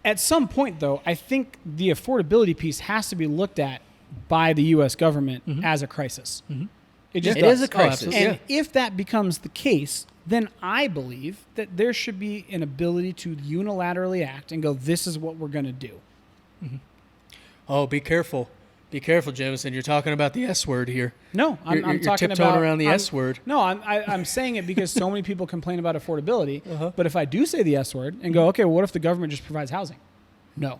At some point, though, I think the affordability piece has to be looked at by the U.S. government as a crisis. It is a crisis. And if that becomes the case, then I believe that there should be an ability to unilaterally act and go, this is what we're going to do. Oh, be careful. Be careful, Jamison. You're talking about the S word here. No, I'm talking tiptoeing about around the S word. No, I'm saying it because so many people complain about affordability. But if I do say the S word and go, okay, well, what if the government just provides housing? No,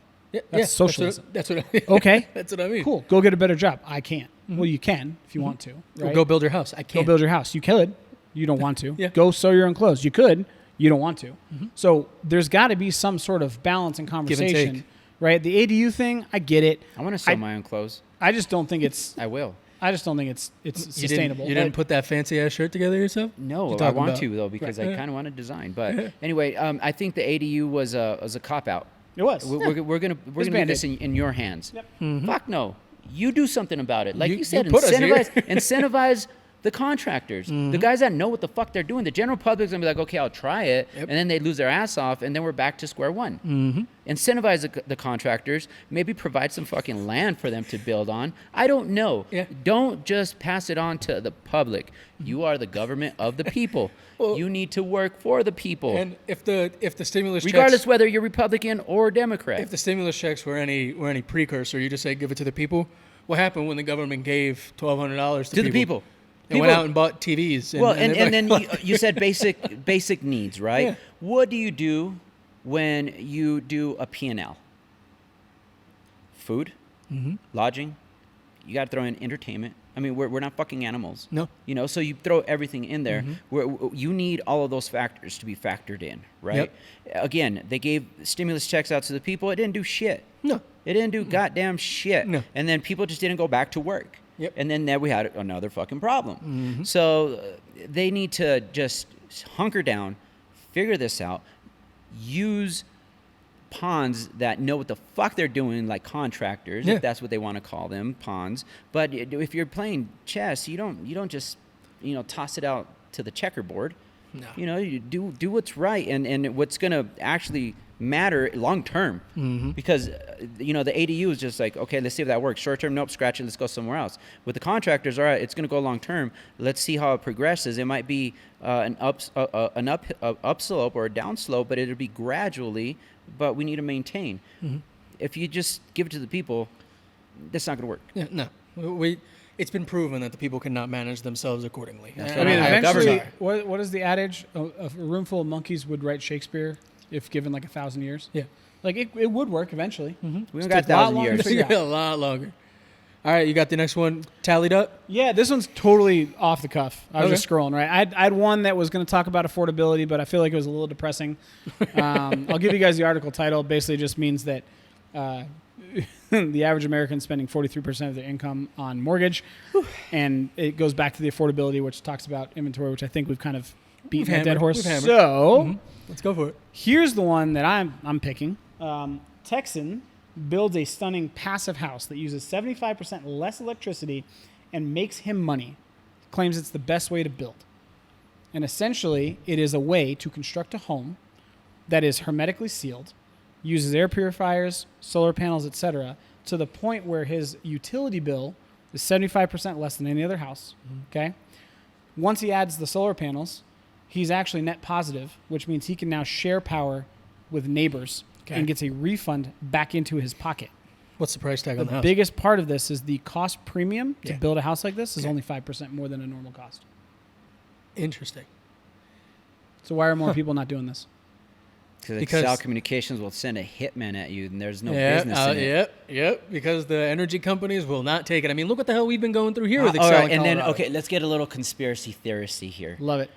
that's socialism. That's what I mean. Okay, that's what I mean. Cool. Go get a better job. I can't. Well, you can if you want to. Right? Go build your house. I can't. Go build your house. You could. You don't want to. Yeah. Go sew your own clothes. You could. You don't want to. So there's got to be some sort of balance and conversation. Give and take. Right? The ADU thing, I get it. I want to sew my own clothes. I just don't think it's. I will. I just don't think it's sustainable. You didn't put that fancy ass shirt together yourself? No, I want to though because I kind of want to design. But anyway, I think the ADU was a cop out. It was. We're gonna leave this in your hands. Yep. Fuck no. You do something about it. Like you said, put us here. incentivize the contractors, the guys that know what the fuck they're doing. The general public's gonna be like, okay, I'll try it, and then they lose their ass off, and then we're back to square one. Incentivize the contractors, maybe provide some fucking land for them to build on. I don't know. Yeah. Don't just pass it on to the public. You are the government of the people. Well, you need to work for the people. And if the stimulus regardless checks, whether you're Republican or Democrat. if the stimulus checks were any precursor, you just say give it to the people. What happened when the government gave $1,200 to the people? And went out and bought TVs. And then you said basic needs, right? Yeah. What do you do when you do a P&L? Food, lodging. You got to throw in entertainment. I mean, we're not fucking animals. No. So you throw everything in there. You need all of those factors to be factored in, right? Yep. Again, they gave stimulus checks out to the people. It didn't do shit. No. It didn't do goddamn shit. No. And then people just didn't go back to work. Yep. And then there we had another fucking problem. So they need to just hunker down, figure this out, use pawns that know what the fuck they're doing, like contractors, if that's what they want to call them, pawns. But if you're playing chess, you don't just toss it out to the checkerboard. No. You do what's right and what's going to actually matter long term, because the ADU is just like, okay, let's see if that works. Short term, nope, scratch it, let's go somewhere else. With the contractors, all right, it's going to go long term. Let's see how it progresses. It might be an up slope or a down slope, but it'll be gradually. But we need to maintain. If you just give it to the people, that's not going to work. Yeah, no. It's been proven that the people cannot manage themselves accordingly. I mean, eventually, what is the adage? A room full of monkeys would write Shakespeare if given like 1,000 years. Yeah. Like it would work eventually. We don't got 1,000 years. A lot longer. All right, you got the next one tallied up? Yeah, this one's totally off the cuff. I was just scrolling, right? I had one that was going to talk about affordability, but I feel like it was a little depressing. I'll give you guys the article title. It basically just means that the average American is spending 43% of their income on mortgage. And it goes back to the affordability, which talks about inventory, which I think we've kind of beaten a dead horse. So let's go for it. Here's the one that I'm picking. Texan builds a stunning passive house that uses 75% less electricity and makes him money. Claims it's the best way to build. And essentially, it is a way to construct a home that is hermetically sealed, uses air purifiers, solar panels, etc., to the point where his utility bill is 75% less than any other house. Okay? Once he adds the solar panels, he's actually net positive, which means he can now share power with neighbors and gets a refund back into his pocket. What's the price tag on the house? The biggest part of this is the cost premium to build a house like this is only 5% more than a normal cost. Interesting. So why are more people not doing this? Because Excel Communications will send a hitman at you, and there's no business in it. Yep. Because the energy companies will not take it. I mean, look what the hell we've been going through here with Excel. All right, and then let's get a little conspiracy theory here. Love it.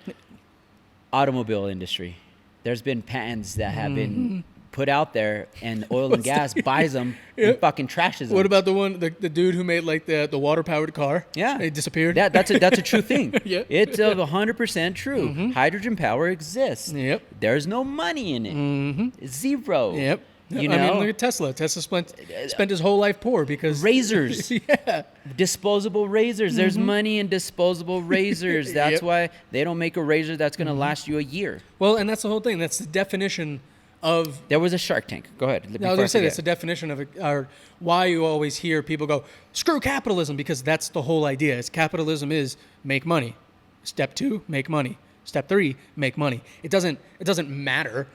Automobile industry. There's been patents that have been put out there, and oil and gas buys them and fucking trashes them. What about the dude who made like the water powered car? Yeah, it disappeared. That's a true thing. Yeah, it's 100% true. Mm-hmm. Hydrogen power exists. Yep. There's no money in it. Mm-hmm. Zero. Yep. You I know? mean, look at Tesla. Tesla spent his whole life poor because razors. Yeah. Disposable razors. Mm-hmm. There's money in disposable razors. That's Yep. why they don't make a razor that's going to last you a year. Well, and that's the whole thing. That's the definition of. There was a Shark Tank. Go ahead. I was going to say that's the definition of or why you always hear people go, screw capitalism, because that's the whole idea. Is capitalism is make money. Step 2, make money. Step 3, make money. It doesn't matter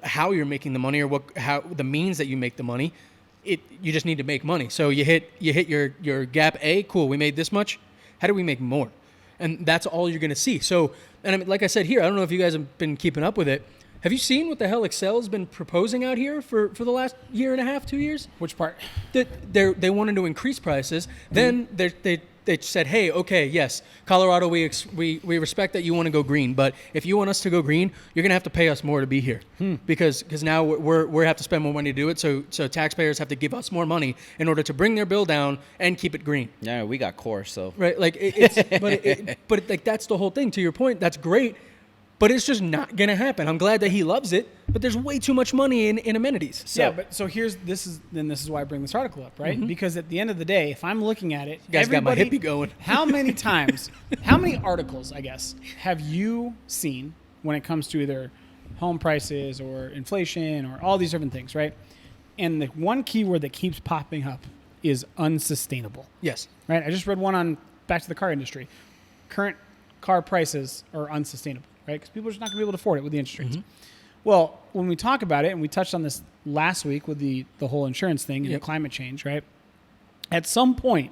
how you're making the money or how the means that you make the money. You just need to make money. So you hit your gap A, cool, we made this much. How do we make more? And that's all you're going to see. So, and I mean, like I said here, I don't know if you guys have been keeping up with it. Have you seen what the hell Excel's been proposing out here for the last year and a half, 2 years? Which part? They wanted to increase prices. Then they said, hey, okay, yes, Colorado, we respect that you want to go green, but if you want us to go green, you're going to have to pay us more to be here because now we have to spend more money to do it. So taxpayers have to give us more money in order to bring their bill down and keep it green. Yeah, we got core, so right, like but like that's the whole thing. To your point, that's great. But it's just not going to happen. I'm glad that he loves it, but there's way too much money in amenities. So. Yeah, but so this is why I bring this article up, right? Mm-hmm. Because at the end of the day, if I'm looking at it, you guys got my hippie going. How many articles, I guess, have you seen when it comes to either home prices or inflation or all these different things, right? And the one keyword that keeps popping up is unsustainable. Yes. Right? I just read one on back to the car industry. Current car prices are unsustainable. Right, because people are just not going to be able to afford it with the interest rates. Mm-hmm. Well, when we talk about it, and we touched on this last week with the whole insurance thing and the climate change, right? At some point,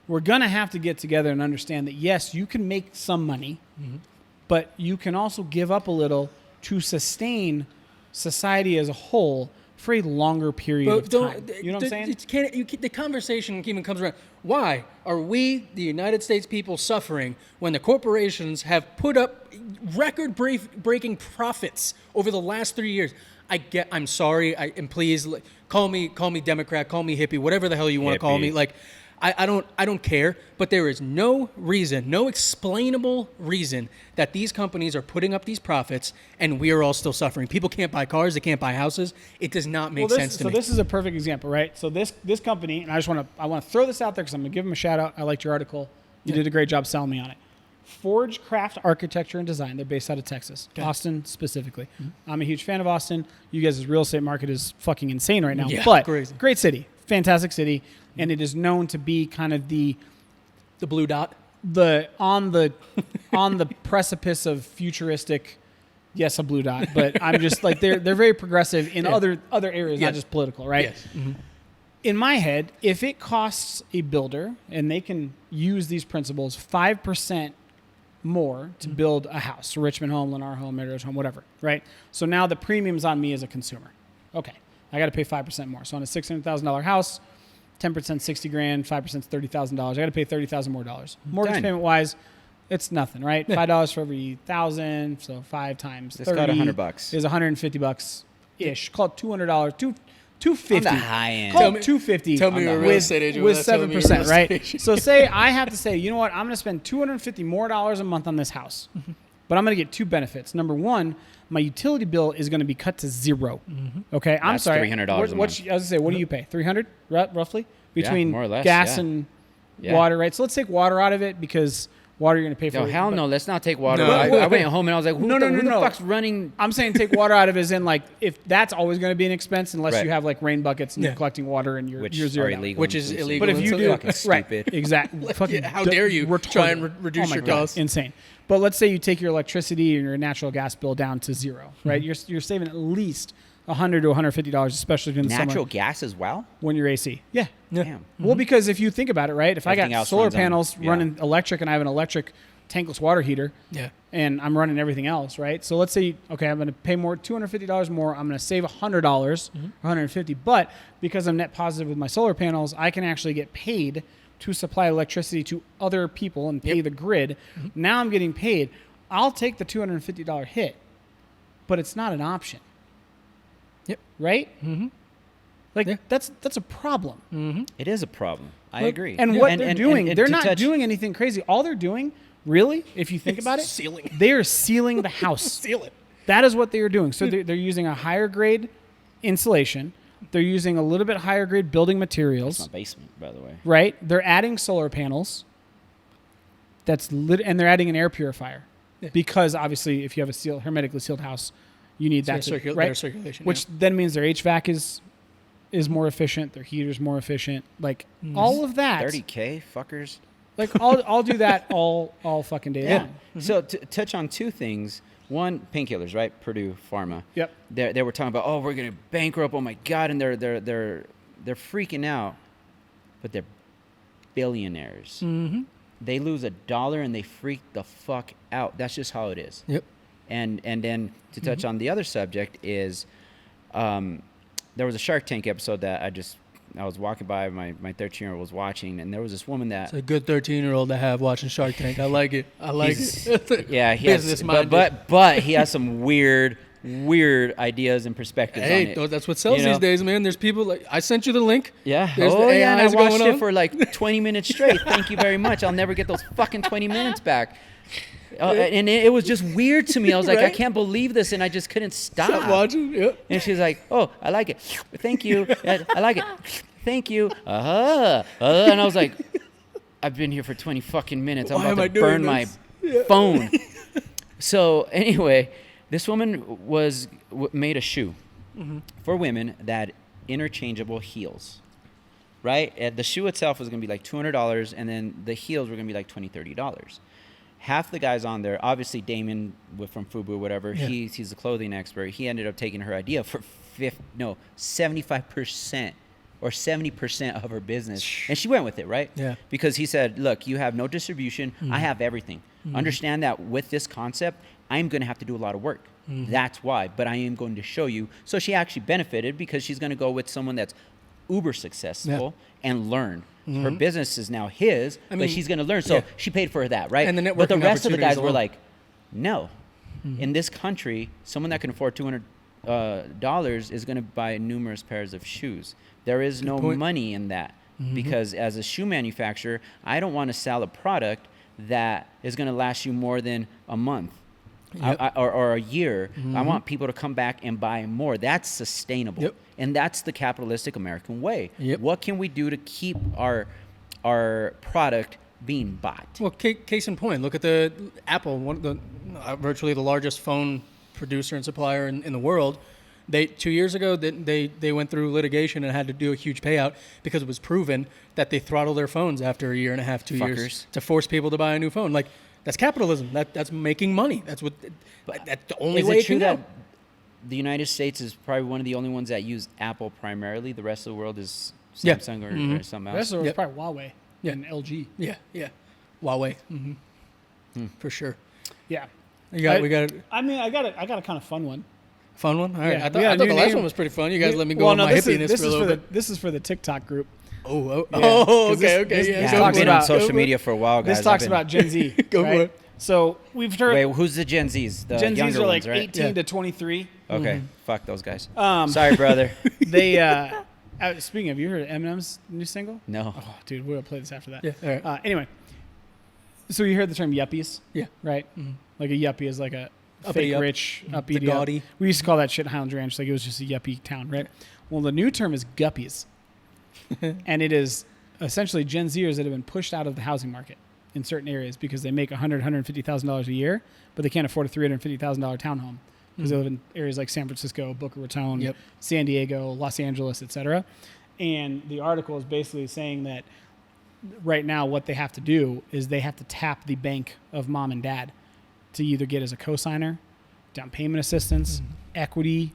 we're going to have to get together and understand that, yes, you can make some money, but you can also give up a little to sustain society as a whole for a longer period of time. You know what I'm saying? The conversation even comes around. Why are we, the United States people, suffering when the corporations have put up record-breaking profits over the last 3 years? I'm sorry, and please call me Democrat, call me hippie, whatever the hell you want to call me. Like, I don't care, but there is no reason, no explainable reason that these companies are putting up these profits and we are all still suffering. People can't buy cars, they can't buy houses. It does not make sense to me. So this is a perfect example, right? So this company, and I want to throw this out there because I'm going to give them a shout out. I liked your article. You did a great job selling me on it. Forge Craft Architecture and Design. They're based out of Texas, Austin specifically. Mm-hmm. I'm a huge fan of Austin. You guys' real estate market is fucking insane right now, but crazy. Great city, fantastic city. And it is known to be kind of the blue dot, on the precipice of futuristic. Yes, a blue dot, but I'm just like they're very progressive in other areas, not just political, right? Yes. Mm-hmm. In my head, if it costs a builder and they can use these principles 5% more to build a house, a Richmond home, Lennar home, Meadows home, whatever, right? So now the premium's on me as a consumer. Okay, I got to pay 5% more. So on a $600,000 house. 10% $60,000, 5% $30,000. I got to pay $30,000 more dollars. Mortgage payment wise, it's nothing, right? Yeah. $5 for every 1,000, so 5 times 30 got $100 is $150 ish. Call it $200, $250. On the high end. Call it $250. Tell me you're a real estate agent with 7%, right? So say I have to say, you know what? I'm going to spend $250 more a month on this house, but I'm going to get 2 benefits. Number one, my utility bill is going to be cut to 0. Mm-hmm. Okay, I'm sorry. $300 a month. I was going to say, what do you pay? $300 roughly between more or less, gas and water, right? So let's take water out of it because water you're going to pay for. No, hell no. Let's not take water. No. I went home and I was like, who the fuck's running? I'm saying take water out of it as in like if that's always going to be an expense unless you have like rain buckets and you're collecting water and you're zero illegal, which is illegal. But if you do, fucking stupid. Exactly. How dare you try and reduce your costs? Insane. But let's say you take your electricity and your natural gas bill down to 0, right? Mm-hmm. You're saving at least $100 to $150, especially in the summer. Natural gas as well? When you're AC. Yeah. Damn. Mm-hmm. Well, because if you think about it, right? If everything I got solar panels running electric and I have an electric tankless water heater and I'm running everything else, right? So let's say, okay, I'm going to pay more, $250 more. I'm going to save $100 or $150. But because I'm net positive with my solar panels, I can actually get paid to supply electricity to other people and pay the grid. Mm-hmm. Now I'm getting paid. I'll take the $250 hit, but it's not an option. Yep. Right? Mm-hmm. Like Yeah. that's a problem. Mm-hmm. It is a problem. I agree. And Yeah. what they're doing, and they're to not touch- doing anything crazy. All they're doing, really, if you think about it, Sealing. they are sealing the house. Seal it. That is what they are doing. So they're using a higher grade insulation. They're using a little bit higher grade building materials. It's my basement, by the way. Right? They're adding solar panels. And they're adding an air purifier. Yeah. Because obviously if you have a hermetically sealed house, you need that Their right? circulation. Which then means their HVAC is more efficient, their heater's more efficient. Like all of that. 30K, fuckers. Like I'll do that all fucking day long. Mm-hmm. So to touch on two things. One, painkillers, right? Purdue Pharma. Yep. They were talking about, oh, we're gonna bankrupt. Oh my god, and they're freaking out, but they're billionaires. Mm-hmm. They lose $1 and they freak the fuck out. That's just how it is. Yep. And then to touch on the other subject is, there was a Shark Tank episode that I was walking by, my 13-year-old was watching, and there was this woman that It's a good 13-year-old to have watching Shark Tank. I like it. yeah, he has, business-minded. but he has some weird ideas and perspectives on Hey, it. that's what sells You know? these days, man. There's people like I sent you the link. Yeah. There's Oh, the yeah. And I AIs watched going it on. for like 20 minutes straight. Thank you very much. I'll never get those fucking 20 minutes back. And it was just weird to me. I was like, I Right? can't believe this, and I just couldn't stop. Stop watching. Yep. And she's like, oh, I like it. Thank you. I like it. Thank you. And I was like, I've been here for 20 fucking minutes. I'm Why am about I to doing burn my this? phone. So anyway, this woman made a shoe for women that had interchangeable heels, right? The shoe itself was going to be like $200, and then the heels were going to be like $20, $30. Half the guys on there, obviously Damon from Fubu, whatever, Yeah. he's a clothing expert. He ended up taking her idea for 75% or 70% of her business. And she went with it, right? Yeah. Because he said, look, you have no distribution. I have everything. Understand that with this concept, I'm going to have to do a lot of work. That's why. But I am going to show you. So she actually benefited because she's going to go with someone that's uber successful and learn. Her business is now his, but she's going to learn. So she paid for that, right? And the but the networking rest of the guys opportunities were alone. like, no. In this country, someone that can afford $200 is going to buy numerous pairs of shoes. There is no point. money in that because as a shoe manufacturer, I don't want to sell a product that is going to last you more than a month. Yep. Or a year. I want people to come back and buy more. That's sustainable. Yep. And that's the capitalistic American way. Yep. What can we do to keep our product being bought? Well, case in point, look at the Apple, one of the virtually the largest phone producer and supplier in the world. 2 years ago, they went through litigation and had to do a huge payout because it was proven that they throttle their phones after a year and a half, 2 years Fuckers. to force people to buy a new phone. Like that's capitalism. That's making money. That's the only Is way it it true can that go. the United States is probably one of the only ones that use Apple primarily? The rest of the world is Yeah. Samsung or something The else? rest of it was Yep. probably Huawei Yeah. and LG. Yeah, Huawei, for sure. Yeah. We got I mean, I got a kind of fun one. a fun one. All right, Yeah, I we got a thought the new last name. one was pretty fun. You guys let me go Well, on no, my this hippiness is for a little bit. This is for the TikTok group. Oh, Yeah, okay, 'cause okay, this Yeah, talks I've been about- on social go media for a while, guys. This talks I've been- about Gen Z. Go for right? it. So we've heard Wait, who's the Gen Zs? The Gen younger Zs are ones, like right? 18 Yeah. to 23. Okay, fuck those guys. Um, Sorry, brother. They speaking of, you heard of Eminem's new single? No. Oh, dude, we'll play this after that. Yeah, all right. Anyway, so you heard the term yuppies, Yeah. right? Like a yuppie is like a Uppity fake up. rich, The uppity, gaudy. We used to call that shit Highlands Ranch, like it was just a yuppie town, right? Well, the new term is guppies, and it is essentially Gen Zers that have been pushed out of the housing market in certain areas because they make $150,000 a year, but they can't afford a $350,000 townhome because they live in areas like San Francisco, Boca Raton, Yep. San Diego, Los Angeles, etc. And the article is basically saying that right now what they have to do is they have to tap the bank of mom and dad to either get as a cosigner, down payment assistance, equity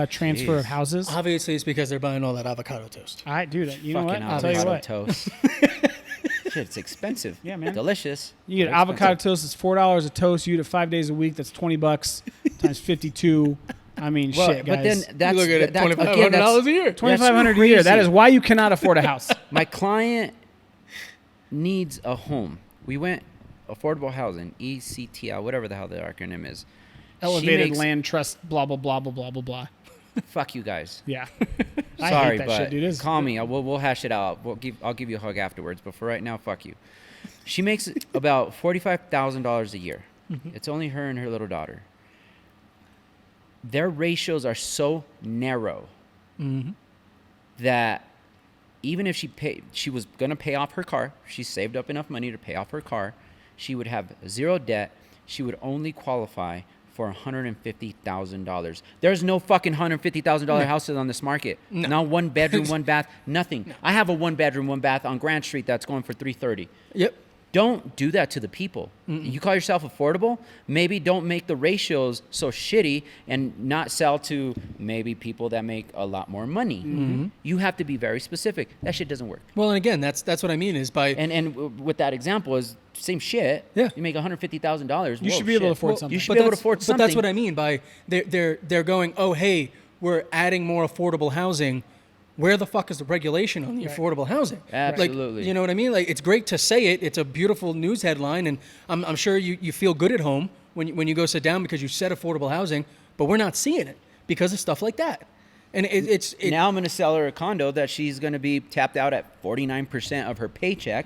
transfer of Jeez. houses. Obviously, it's because they're buying all that avocado toast. All right, dude, you know what? Fucking I'll tell you avocado what. toast. Shit, it's expensive. Yeah, man. Delicious. You get Very avocado expensive. toast, it's $4 a toast. You eat it 5 days a week. That's $20 times 52. I mean, Well, shit, guys. but then that's you look at it, that's- $2,500 again, that's- a year. $2,500 a year. That crazy. is why you cannot afford a house. My client needs a home. We went affordable housing, ECTI, whatever the hell the acronym is. She Elevated makes- land trust, blah, blah, blah, blah, blah, blah, blah. Fuck you guys. Yeah. Sorry, I hate that but shit, dude. call me. We'll hash it out. I'll give you a hug afterwards. But for right now, fuck you. She makes about $45,000 a year. Mm-hmm. It's only her and her little daughter. Their ratios are so narrow that even if she was gonna pay off her car. She saved up enough money to pay off her car. She would have zero debt. She would only qualify for $150,000. There's no fucking $150,000 houses on this market. No. Not one bedroom, one bath, nothing. No. I have a 1 bedroom, 1 bath on Grand Street that's going for $330,000. Yep. Don't do that to the people. You call yourself affordable? Maybe don't make the ratios so shitty and not sell to maybe people that make a lot more money. You have to be very specific. That shit doesn't work. Well, and again, that's what I mean is by and with that example is same shit. Yeah. You make $150,000. You should be able to afford something. You should be able to afford something. But that's what I mean by they're going, oh hey, we're adding more affordable housing. Where the fuck is the regulation on the affordable housing? Absolutely. Like, you know what I mean? Like, it's great to say it. It's a beautiful news headline, and I'm sure you feel good at home when you go sit down because you said affordable housing, but we're not seeing it because of stuff like that. And now I'm going to sell her a condo that she's going to be tapped out at 49% of her paycheck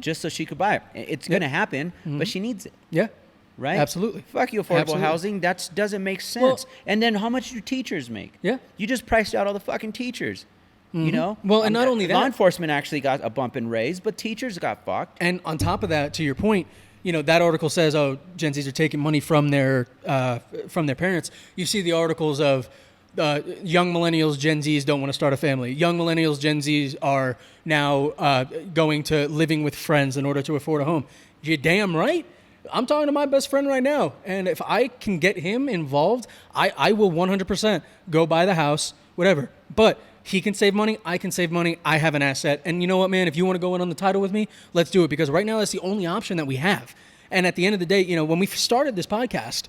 just so she could buy it. It's going to happen, but she needs it. Yeah. Right? Absolutely. Fuck you, affordable housing. That doesn't make sense. Well, and then how much do teachers make? Yeah. You just priced out all the fucking teachers. You know? Well, and not only that. Law enforcement actually got a bump and raise, but teachers got fucked. And on top of that, to your point, you know, that article says, oh, Gen Zs are taking money from their parents. You see the articles of young millennials, Gen Zs don't want to start a family. Young millennials, Gen Zs are now going to living with friends in order to afford a home. You're damn right. I'm talking to my best friend right now. And if I can get him involved, I will 100% go buy the house, whatever. But he can save money. I can save money. I have an asset. And you know what, man? If you want to go in on the title with me, let's do it. Because right now, that's the only option that we have. And at the end of the day, you know, when we started this podcast,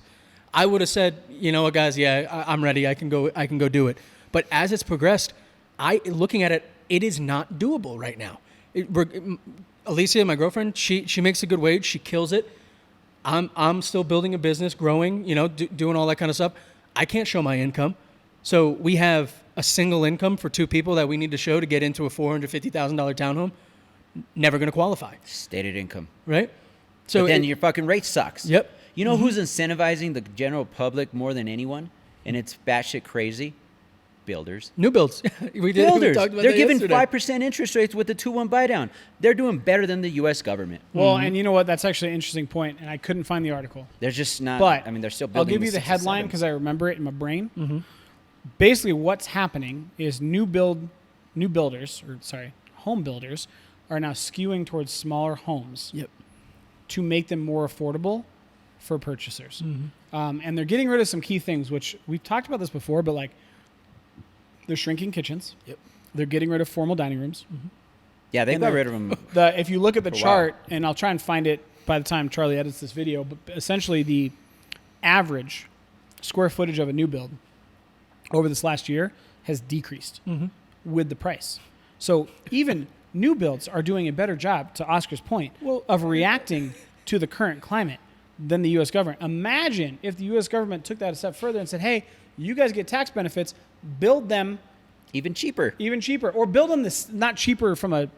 I would have said, you know what, guys, yeah, I'm ready. I can go do it. But as it's progressed, looking at it, it is not doable right now. Alicia, my girlfriend, she makes a good wage. She kills it. I'm still building a business, growing, you know, doing all that kind of stuff. I can't show my income. So we have a single income for 2 people that we need to show to get into a $450,000 townhome. Never going to qualify. Stated income. Right? So but then your fucking rate sucks. Yep. You know who's incentivizing the general public more than anyone? And it's batshit crazy? Builders. New builds. We talked about They're giving yesterday. 5% interest rates with the 2-1 buy down. They're doing better than the U.S. government. Well, and you know what? That's actually an interesting point, and I couldn't find the article. They're just not. But I mean, they're still I'll building. give you the headline because I remember it in my brain. Basically, what's happening is home builders are now skewing towards smaller homes to make them more affordable for purchasers. And they're getting rid of some key things, which we've talked about this before, but like they're shrinking kitchens. They're getting rid of formal dining rooms. Yeah, they got rid of them. If you look at the chart, and I'll try and find it by the time Charlie edits this video, but essentially the average square footage of a new build over this last year has decreased with the price. So even new builds are doing a better job, to Oscar's point, of reacting to the current climate than the U.S. government. Imagine if the U.S. government took that a step further and said, hey, you guys get tax benefits, build them even cheaper, or build them this not cheaper from a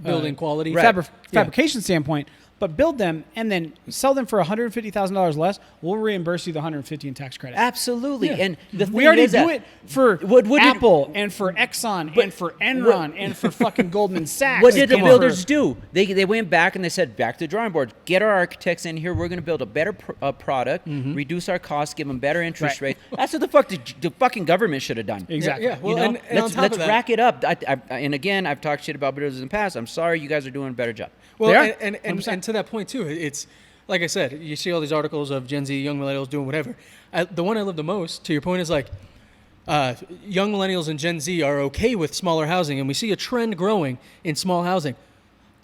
building quality fabrication standpoint, but build them and then sell them for $150,000 less. We'll reimburse you the $150 in tax credit. Absolutely, and the thing we already is do it for Apple and for Exxon and for Enron and for fucking Goldman Sachs. What did the builders do? They went back and they said, back to the drawing board. Get our architects in here. We're going to build a better product, reduce our costs, give them better interest rates. That's what the fucking government should have done. Exactly. Yeah. Well, you know? and let's rack it up. And again, I've talked shit about builders in the past. I'm sorry, you guys are doing a better job. Well, and to that point too, it's like I said, you see all these articles of Gen Z, young millennials doing whatever. The one I love the most, to your point, is like young millennials and Gen Z are okay with smaller housing, and we see a trend growing in small housing.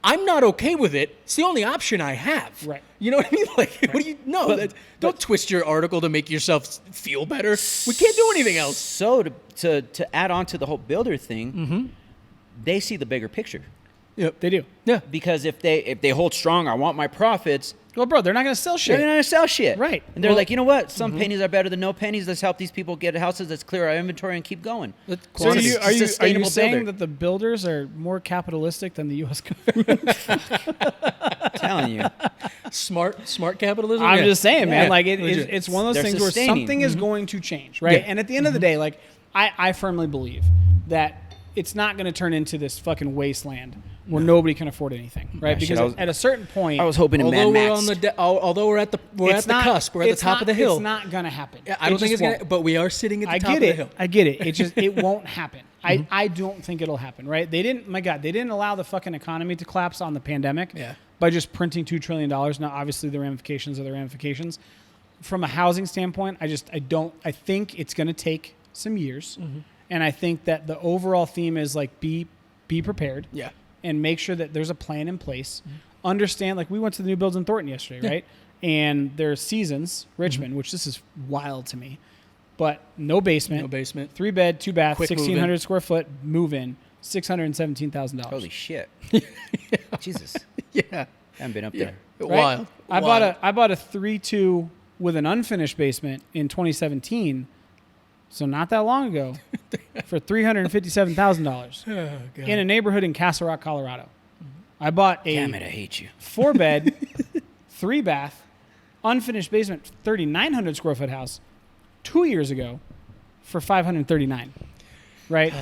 I'm not okay with it. It's the only option I have. Right. You know what I mean? Like, what do you know? Don't twist your article to make yourself feel better. We can't do anything else. So to add on to the whole builder thing, they see the bigger picture. Yep, they do. Yeah. Because if they hold strong, I want my profits, Well, bro, they're not going to sell shit. They're not going to sell shit. Right. And they're like, you know what? Some pennies are better than no pennies. Let's help these people get houses. Let's clear our inventory and keep going. So are you saying that the builders are more capitalistic than the U.S. government? I'm telling you. Smart capitalism? I'm just saying, man. Yeah. Like, it's one of those things where something is going to change, right? Yeah. And at the end of the day, like, I firmly believe that it's not going to turn into this fucking wasteland where nobody can afford anything, right? Because at a certain point, I was hoping to although Mad we're Max. although we're at the cusp, we're at the top of the hill. It's not going to happen. I don't think it's going to, but we are sitting at the top of the hill. I get it. It just it won't happen. I don't think it'll happen, right? They didn't allow the fucking economy to collapse on the pandemic by just printing $2 trillion. Now, obviously, the ramifications are the ramifications. From a housing standpoint, I think it's going to take some years. And I think that the overall theme is like be prepared. Yeah. And make sure that there's a plan in place. Understand, like we went to the new builds in Thornton yesterday, right? And there's Seasons, Richmond, which this is wild to me. But no basement. 3 bed, 2 bath, 1,600 square foot, move in, $617,000. Holy shit. Jesus. Yeah. I haven't been up there. Right? Wild. I bought a 3-2 with an unfinished basement in 2017. So not that long ago, for $357,000 in a neighborhood in Castle Rock, Colorado. I bought a Damn it, I hate you. 4-bed, 3-bath, unfinished basement, 3,900 square foot house 2 years ago for $539,000, right?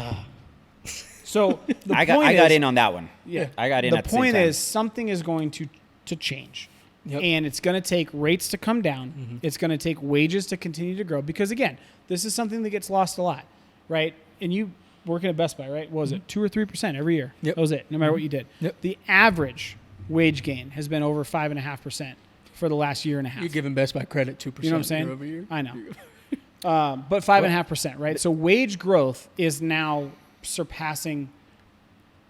So I got in on that one. Yeah, I got in. The at the same point time. is something is going to change. And it's going to take rates to come down. It's going to take wages to continue to grow. Because, again, this is something that gets lost a lot, right? And you working at Best Buy, right? What was it? 2 or 3% every year. Yep. That was it, no matter what you did. Yep. The average wage gain has been over 5.5% for the last year and a half. You're giving Best Buy credit 2%. You know what I'm saying? Year over year. I know. But 5.5%, right? So wage growth is now surpassing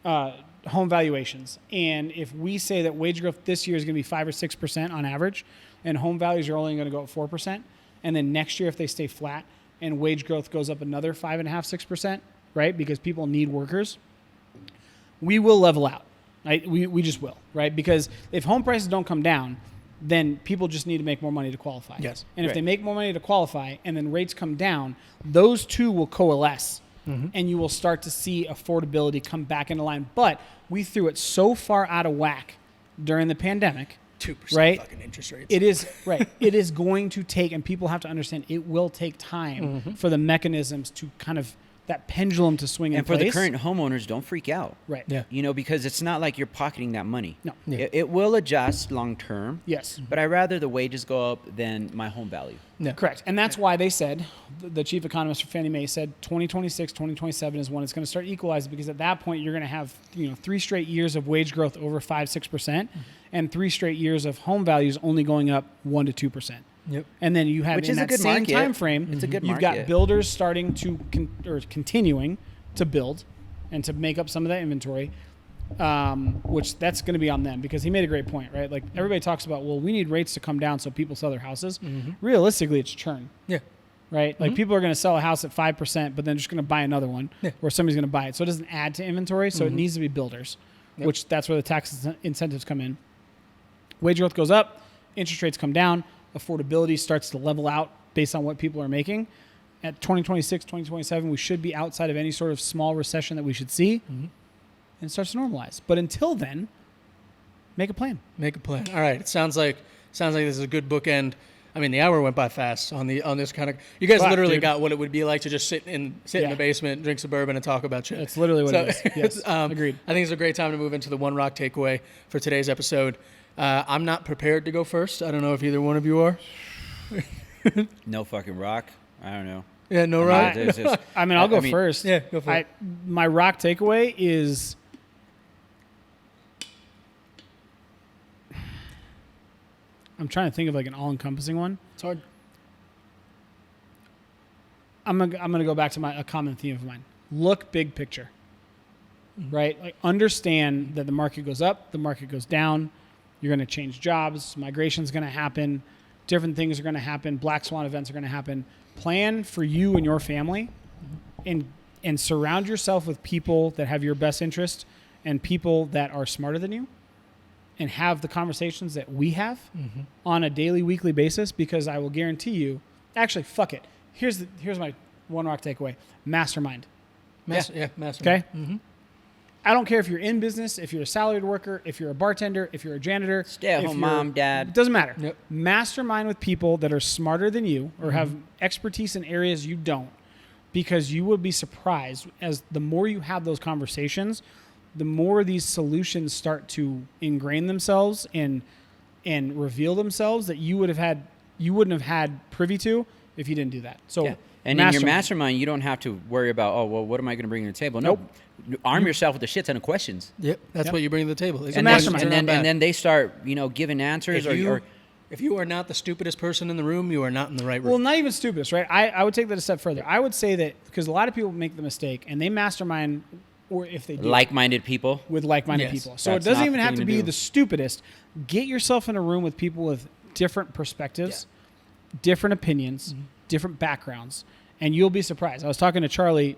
home valuations. And if we say that wage growth this year is going to be 5 or 6% on average, and home values are only going to go up 4%, and then next year if they stay flat and wage growth goes up another 5.5, 6%, right? Because people need workers, we will level out. Right? We just will, right? Because if home prices don't come down, then people just need to make more money to qualify. Yes. And if they make more money to qualify and then rates come down, those two will coalesce. And you will start to see affordability come back into line. But we threw it so far out of whack during the pandemic. 2% right? fucking interest rates. It is, right. It is going to take, and people have to understand, it will take time for the mechanisms to kind of, that pendulum to swing in place. And for the current homeowners, don't freak out. Right. Yeah. You know, because it's not like you're pocketing that money. No. Yeah. It will adjust long term. Yes. But I'd rather the wages go up than my home value. Yeah. Correct. And that's why they said, the chief economist for Fannie Mae said 2026, 2027 is when it's going to start equalizing, because at that point you're going to have 3 straight years of wage growth over 5-6% and 3 straight years of home values only going up 1-2%. Yep. And then you have Which in is a that good same market. time frame, It's a good you've market. got builders starting to continuing to build and to make up some of that inventory, which that's going to be on them, because he made a great point, right? Like everybody talks about, well, we need rates to come down so people sell their houses. Realistically, it's churn. Yeah. Right? Like people are going to sell a house at 5%, but then just going to buy another one or somebody's going to buy it. So it doesn't add to inventory. So it needs to be builders, which that's where the tax incentives come in. Wage growth goes up, interest rates come down, affordability starts to level out based on what people are making. At 2026, 2027, we should be outside of any sort of small recession that we should see, and it starts to normalize. But until then, make a plan. Make a plan. All right. It sounds like this is a good bookend. I mean, the hour went by fast on this kind of. You guys literally got what it would be like to just sit in the basement, drink some bourbon, and talk about shit. That's literally what it is. Yes, agreed. I think it's a great time to move into the one rock takeaway for today's episode. I'm not prepared to go first. I don't know if either one of you are. No fucking rock. I don't know. Yeah, no rock. I mean, I'll go first. Yeah, go for it. My rock takeaway is I'm trying to think of like an all-encompassing one. It's hard. I'm gonna go back to a common theme of mine. Look big picture. Right? Like understand that the market goes up, the market goes down. You're going to change jobs. Migration's going to happen. Different things are going to happen. Black swan events are going to happen. Plan for you and your family, and surround yourself with people that have your best interest and people that are smarter than you, and have the conversations that we have on a daily, weekly basis, because I will guarantee you, actually, fuck it. Here's my one rock takeaway. Mastermind. Mastermind. Okay? Mm-hmm. I don't care if you're in business, if you're a salaried worker, if you're a bartender, if you're a janitor. Stay at home, mom, dad. It doesn't matter. Yep. Mastermind with people that are smarter than you or have expertise in areas you don't, because you would be surprised as the more you have those conversations, the more these solutions start to ingrain themselves and reveal themselves that you wouldn't have had privy to if you didn't do that. So, and in your mastermind, you don't have to worry about, oh, well, what am I going to bring to the table? Nope. No, arm yourself with a shit ton of questions. Yep, that's what you bring to the table. It's a mastermind. And then they start, giving answers. If you are not the stupidest person in the room, you are not in the right room. Well, not even stupidest, right? I would take that a step further. I would say that because a lot of people make the mistake and they mastermind, or if they do, like-minded people. With like-minded people. So it doesn't even have to be the stupidest. Get yourself in a room with people with different perspectives, different opinions, different backgrounds, and you'll be surprised. I was talking to Charlie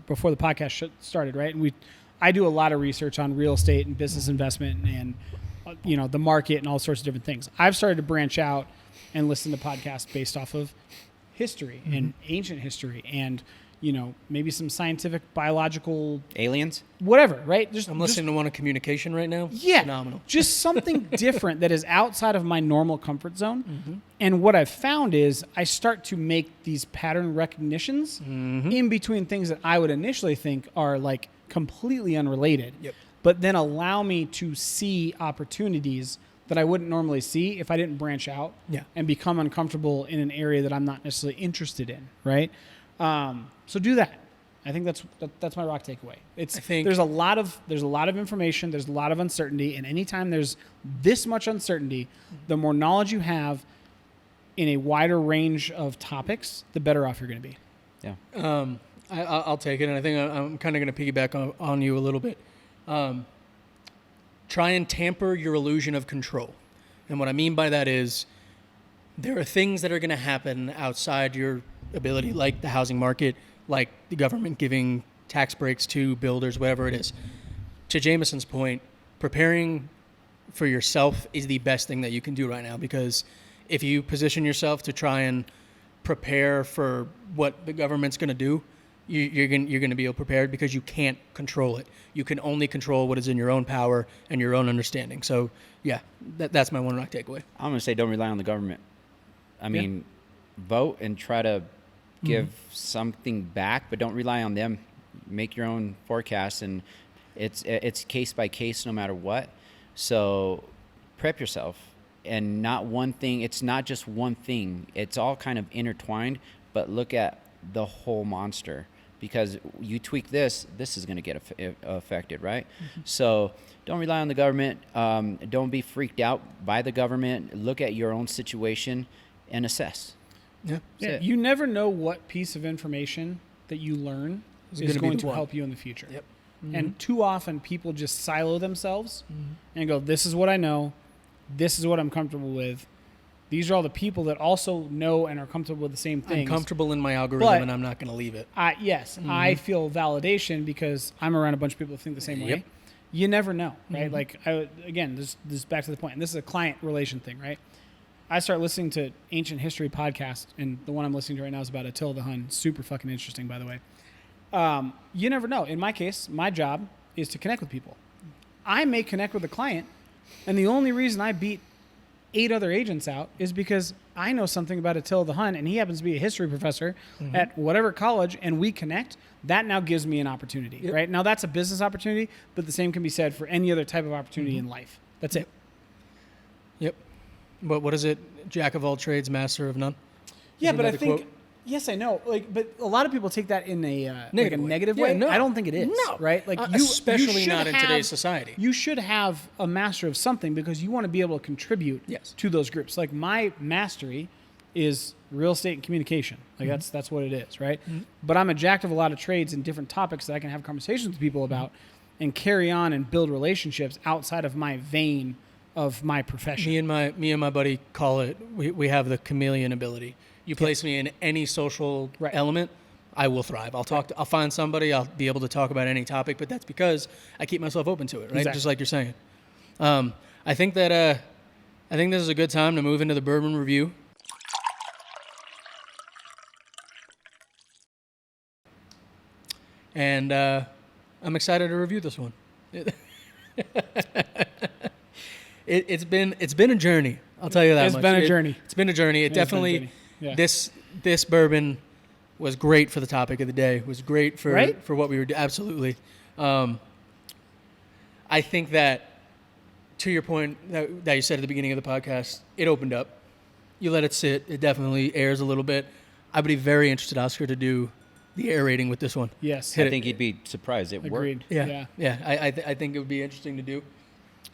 before the podcast started, right? And I do a lot of research on real estate and business investment and the market and all sorts of different things. I've started to branch out and listen to podcasts based off of history and ancient history and maybe some scientific, biological... Aliens? Whatever, right? I'm listening to one on communication right now. Yeah. Phenomenal. Just something different that is outside of my normal comfort zone. And what I've found is I start to make these pattern recognitions in between things that I would initially think are like completely unrelated, but then allow me to see opportunities that I wouldn't normally see if I didn't branch out and become uncomfortable in an area that I'm not necessarily interested in, right? So do that. I think that's my rock takeaway. There's a lot of information, there's a lot of uncertainty, and anytime there's this much uncertainty, the more knowledge you have in a wider range of topics, the better off you're going to be. Yeah. I'll take it, and I think I'm kind of going to piggyback on you a little bit. Try and tamper your illusion of control. And what I mean by that is there are things that are going to happen outside your ability, like the housing market, like the government giving tax breaks to builders, whatever it is. To Jameson's point, preparing for yourself is the best thing that you can do right now, because if you position yourself to try and prepare for what the government's going to do, you're going to be ill-prepared because you can't control it. You can only control what is in your own power and your own understanding. So, that's my one rock takeaway. I'm going to say don't rely on the government. I mean, vote and try to give something back, but don't rely on them. Make your own forecast, and it's case by case no matter what. So prep yourself, and not one thing. It's not just one thing. It's all kind of intertwined, but look at the whole monster, because you tweak this is going to get affected, right? So don't rely on the government. Don't be freaked out by the government. Look at your own situation and assess. Yeah. You never know what piece of information that you learn is going to help you in the future. Yep. And too often people just silo themselves and go, this is what I know. This is what I'm comfortable with. These are all the people that also know and are comfortable with the same things. I'm comfortable in my algorithm, and I'm not going to leave it. I feel validation because I'm around a bunch of people that think the same way. You never know, right? Like, this is back to the point. And this is a client relation thing, right? I start listening to ancient history podcasts, and the one I'm listening to right now is about Attila the Hun. Super fucking interesting, by the way. You never know. In my case, my job is to connect with people. I may connect with a client, and the only reason I beat 8 other agents out is because I know something about Attila the Hun, and he happens to be a history professor at whatever college, and we connect. That now gives me an opportunity, right? Now that's a business opportunity, but the same can be said for any other type of opportunity in life. That's it. Yep. But what is it? Jack of all trades, master of none? Yeah, but I think, yes, I know. But a lot of people take that in a negative way. No. I don't think it is. No. Right? Especially not in today's society. You should have a master of something because you want to be able to contribute to those groups. Like my mastery is real estate and communication. Like that's what it is, right? But I'm a jack of a lot of trades in different topics that I can have conversations with people about and carry on and build relationships outside of my vein of my profession. Me and my buddy call it, we have the chameleon ability. You place me in any social element, I will thrive. I'll find somebody, I'll be able to talk about any topic, but that's because I keep myself open to it, right? Exactly. Just like you're saying. I think this is a good time to move into the bourbon review. And I'm excited to review this one. It's been a journey. I'll tell you that much. It's been a journey. It's been a journey. It definitely this bourbon was great for the topic of the day. It was great for what we were absolutely. I think that to your point that you said at the beginning of the podcast, it opened up. You let it sit. It definitely airs a little bit. I would be very interested, Oscar, to do the air rating with this one. Yes. I think you'd be surprised. It Agreed. worked. Yeah. I think it would be interesting to do.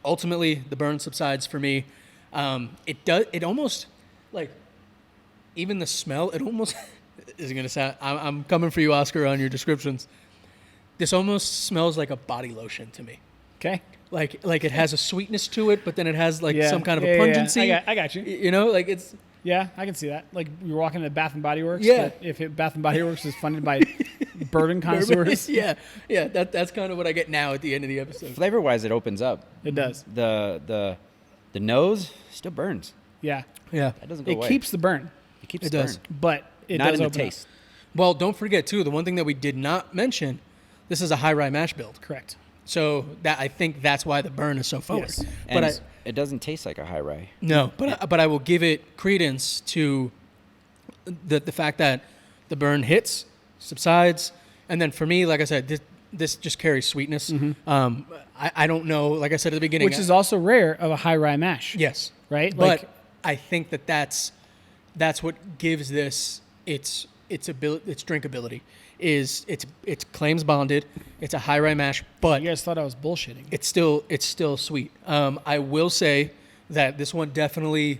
Ultimately, the burn subsides for me. It almost, like, even the smell, it almost is going to sound, I'm coming for you, Oscar, on your descriptions. This almost smells like a body lotion to me. Okay. Like it has a sweetness to it, but then it has like some kind of a pungency. Yeah. I got you. You know, like it's. Yeah, I can see that. Like you're walking into Bath and Body Works. Yeah. But if Bath and Body Works is funded by bourbon connoisseurs. Yeah. That's kind of what I get now at the end of the episode. Flavor wise, it opens up. It does. The nose still burns. Yeah. That doesn't go away. It keeps the burn. It keeps It the does. burn. But it Not does in the open up. taste. Well, don't forget too, the one thing that we did not mention, this is a high rye mash build. Correct. So that I think that's why the burn is so forward. Yes. And it doesn't taste like a high rye. No, but I will give it credence to the fact that the burn hits, subsides, and then for me, like I said, this just carries sweetness. Mm-hmm. I don't know, like I said at the beginning, Which is also rare of a high rye mash. yes, Right? But Like, I think that's what gives this its drinkability. Is it claims bonded. It's a high rye mash, but you guys thought I was bullshitting. it's still sweet. I will say that this one definitely.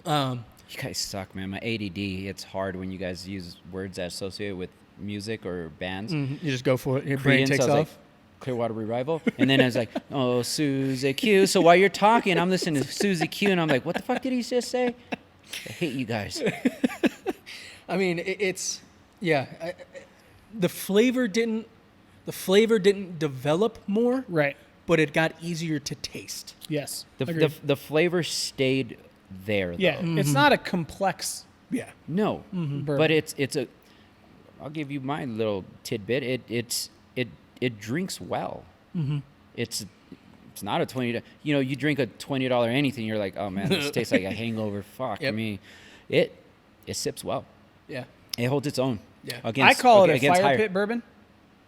You guys suck, man. My ADD, it's hard when you guys use words that associate with music or bands. You just go for it. Your brain Credence, takes I was off. like, Clearwater Revival. And then I was like, oh, Susie Q. So while you're talking, I'm listening to Susie Q, and I'm like, what the fuck did he just say? I hate you guys. I mean, the flavor didn't develop more, Right. but it got easier to taste. Yes. The flavor stayed there, though. Yeah. It's not a complex Yeah. No. bourbon. But it's a. I'll give you my little tidbit. It drinks well. It's not a $20. You know, you drink a $20 anything, you're like, oh man, this tastes like a hangover. Fuck. Yep. I mean, it sips well. Yeah. It holds its own. Yeah. I call it a against fire higher. pit bourbon.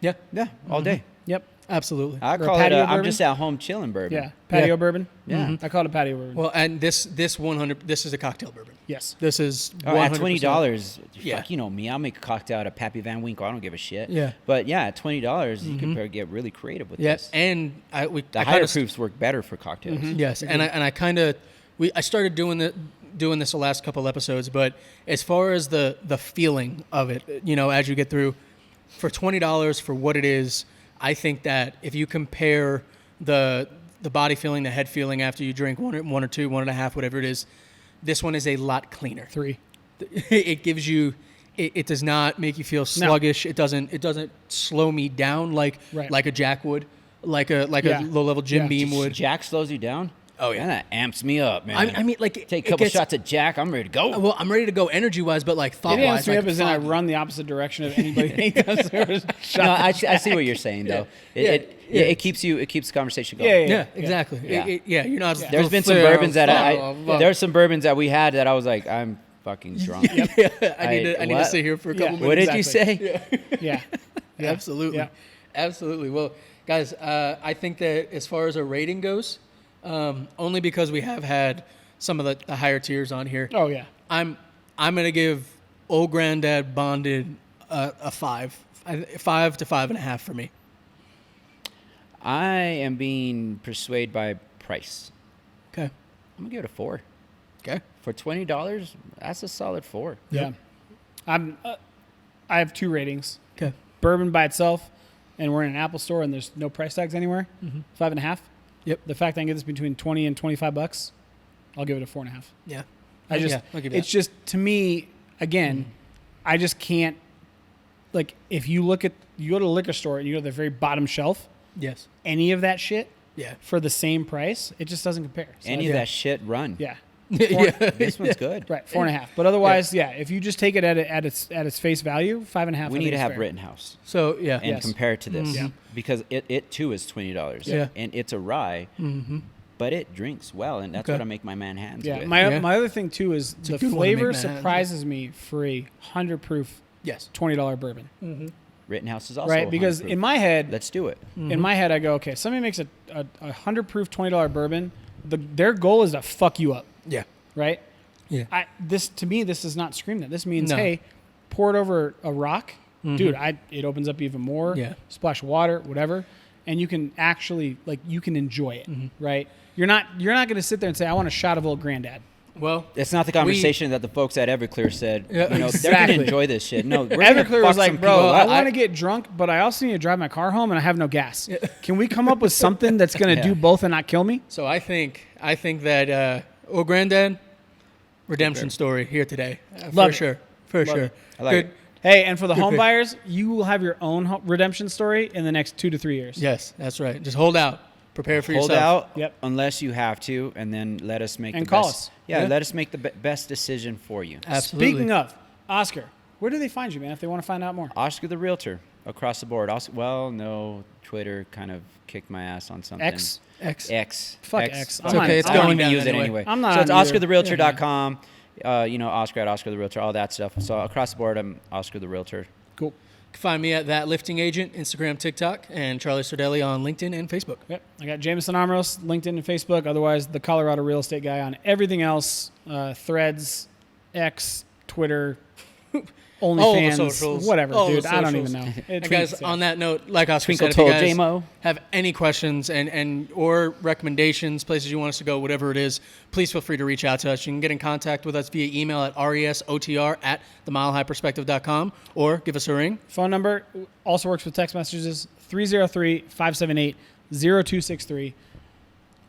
Yeah. Yeah, all day. Yep. Absolutely. I Or call it. patio I'm bourbon? just at home chilling bourbon. Yeah. Patio Yeah. bourbon. Yeah. I call it a patio bourbon. Well, and this is a cocktail bourbon. Yes. This is Oh, at 100%. $20, Yeah. fuck, you know me. I'll make a cocktail out of Pappy Van Winkle. I don't give a shit. Yeah. But yeah, at $20, you can get really creative with Yeah, this. and The higher proofs work better for cocktails. Yes, and I started doing this the last couple episodes, but as far as the feeling of it, you know, as you get through, for $20 for what it is, I think that if you compare the body feeling, the head feeling after you drink one or two, 1.5, whatever it is, this one is a lot cleaner. 3. It gives you. It does not make you feel sluggish. It doesn't slow me down like a Jack would, like a low level Jim Beam would. Jack slows you down? Oh, yeah. Man, that amps me up, man. I mean, like Take a couple shots of Jack, I'm ready to go. Well, I'm ready to go energy wise, but like thought It wise, amps me up as in I run the opposite direction of anybody does. No, I see what you're saying, though. It keeps the conversation going. Yeah. exactly. Yeah. You're not. There's been some bourbons that there are some bourbons that we had that I was like, I'm fucking drunk. I need to sit here for a couple minutes. What did you say? Yeah. Absolutely. Yeah. Absolutely. Well, guys, I think that as far as a rating goes, only because we have had some of the higher tiers on here. Oh yeah. I'm gonna give Old Granddad Bonded a 5 to 5.5 for me. I am being persuaded by price. Okay. I'm gonna give it a 4. Okay. For $20, that's a solid 4. Yeah. I have 2 ratings. Okay. Bourbon by itself, and we're in an Apple store and there's no price tags anywhere. 5.5. Yep. The fact that I can get this between $20 and $25, I'll give it a 4.5. Yeah. I'll give you that. just to me again, I just can't. Like if you go to the liquor store and you go to the very bottom shelf, Yes. any of that shit Yeah. for the same price, it just doesn't compare. So Any of that shit run. Yeah. Yeah. This one's good. Right, 4.5. But otherwise, if you just take it at its face value, 5.5. We need to have Rittenhouse So yeah. and Yes. compare it to this Yeah. because it too is $20. Yeah. And it's a rye, Mm-hmm. but it drinks well, and that's Okay. what I make my man hands Yeah, with. my other thing too is a the good one to flavor make, man. surprises me for a 100 proof Yes. $20 bourbon. Rittenhouse is also Right, because 100 in my head, Let's do it. in my head, I go, okay, somebody makes a 100 proof $20 bourbon. Their goal is to fuck you up, Yeah. right? Yeah. To me, this does not scream that. This means, No. hey, pour it over a rock, dude. It opens up even more. Yeah. Splash water, whatever, and you can actually you can enjoy it, right? You're not going to sit there and say, I want a shot of old granddad. Well, It's not the conversation that the folks at Everclear said. Yeah, they're exactly. going to enjoy this shit. No, we're gonna Everclear fuck was like, some bro, people I up." want to get drunk, but I also need to drive my car home, and I have no gas. Can we come up with something that's going to do both and not kill me? so I think that old granddad redemption story here today. Love For it. sure. For Love sure. it. I like it. Hey, and for the Good home pick. buyers, you will have your own redemption story in the next 2 to 3 years. Yes, that's right. Just hold out. Prepare for Hold yourself. out Yep. unless you have to, and then let us make And the call best. us. Yeah, Yeah. let us make the best decision for you. Absolutely. Speaking of, Oscar, where do they find you, man, if they want to find out more? Oscar the Realtor across the board. No, Twitter kind of kicked my ass on something. X? X. Fuck X. It's okay, it's I don't going even down use it anyway. anyway. I'm not So it's on either. OscarTheRealtor.com. Oscar at Oscar the Realtor, all that stuff. So across the board, I'm Oscar the Realtor. Cool. You can find me at That Lifting Agent, Instagram, TikTok, and Charlie Sardelli on LinkedIn and Facebook. Yep. I got Jameson Amros, LinkedIn and Facebook. Otherwise, the Colorado real estate guy on everything else. Threads, X, Twitter, All the OnlyFans, socials. whatever, All the dude. I don't even socials. know. And guys, on that note, like Oscar Twinkle said, if you Told guys J-Mo. have any questions or recommendations, places you want us to go, whatever it is, please feel free to reach out to us. You can get in contact with us via email at resotr@themilehighperspective.com or give us a ring. Phone number also works with text messages, 303-578-0263.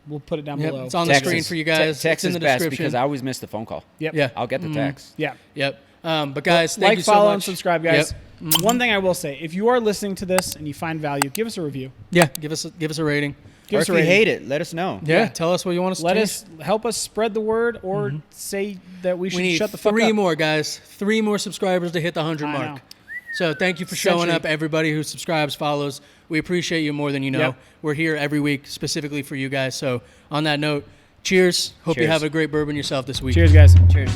We'll put it down Yep, below. it's on the screen for you guys. Text It's in is the best description. because I always miss the phone call. Yep. Yeah. I'll get the text. Yeah. Yep. But guys, thank Like, you so follow, much. and subscribe, guys. Yep. One thing I will say, if you are listening to this and you find value, give us a review. Yeah, give us a rating. Give Or us if a you rating. hate it, let us know. Yeah, tell us what you want us to Let change. us help us spread the word, or say that we should We need shut the fuck three up. more, guys. 3 more subscribers to hit the 100 I mark. know. So thank you for showing Century. up, everybody who subscribes, follows. We appreciate you more than you know. Yep. We're here every week specifically for you guys. So on that note, cheers. Hope you Cheers. have a great bourbon yourself this week. Cheers, guys. Cheers.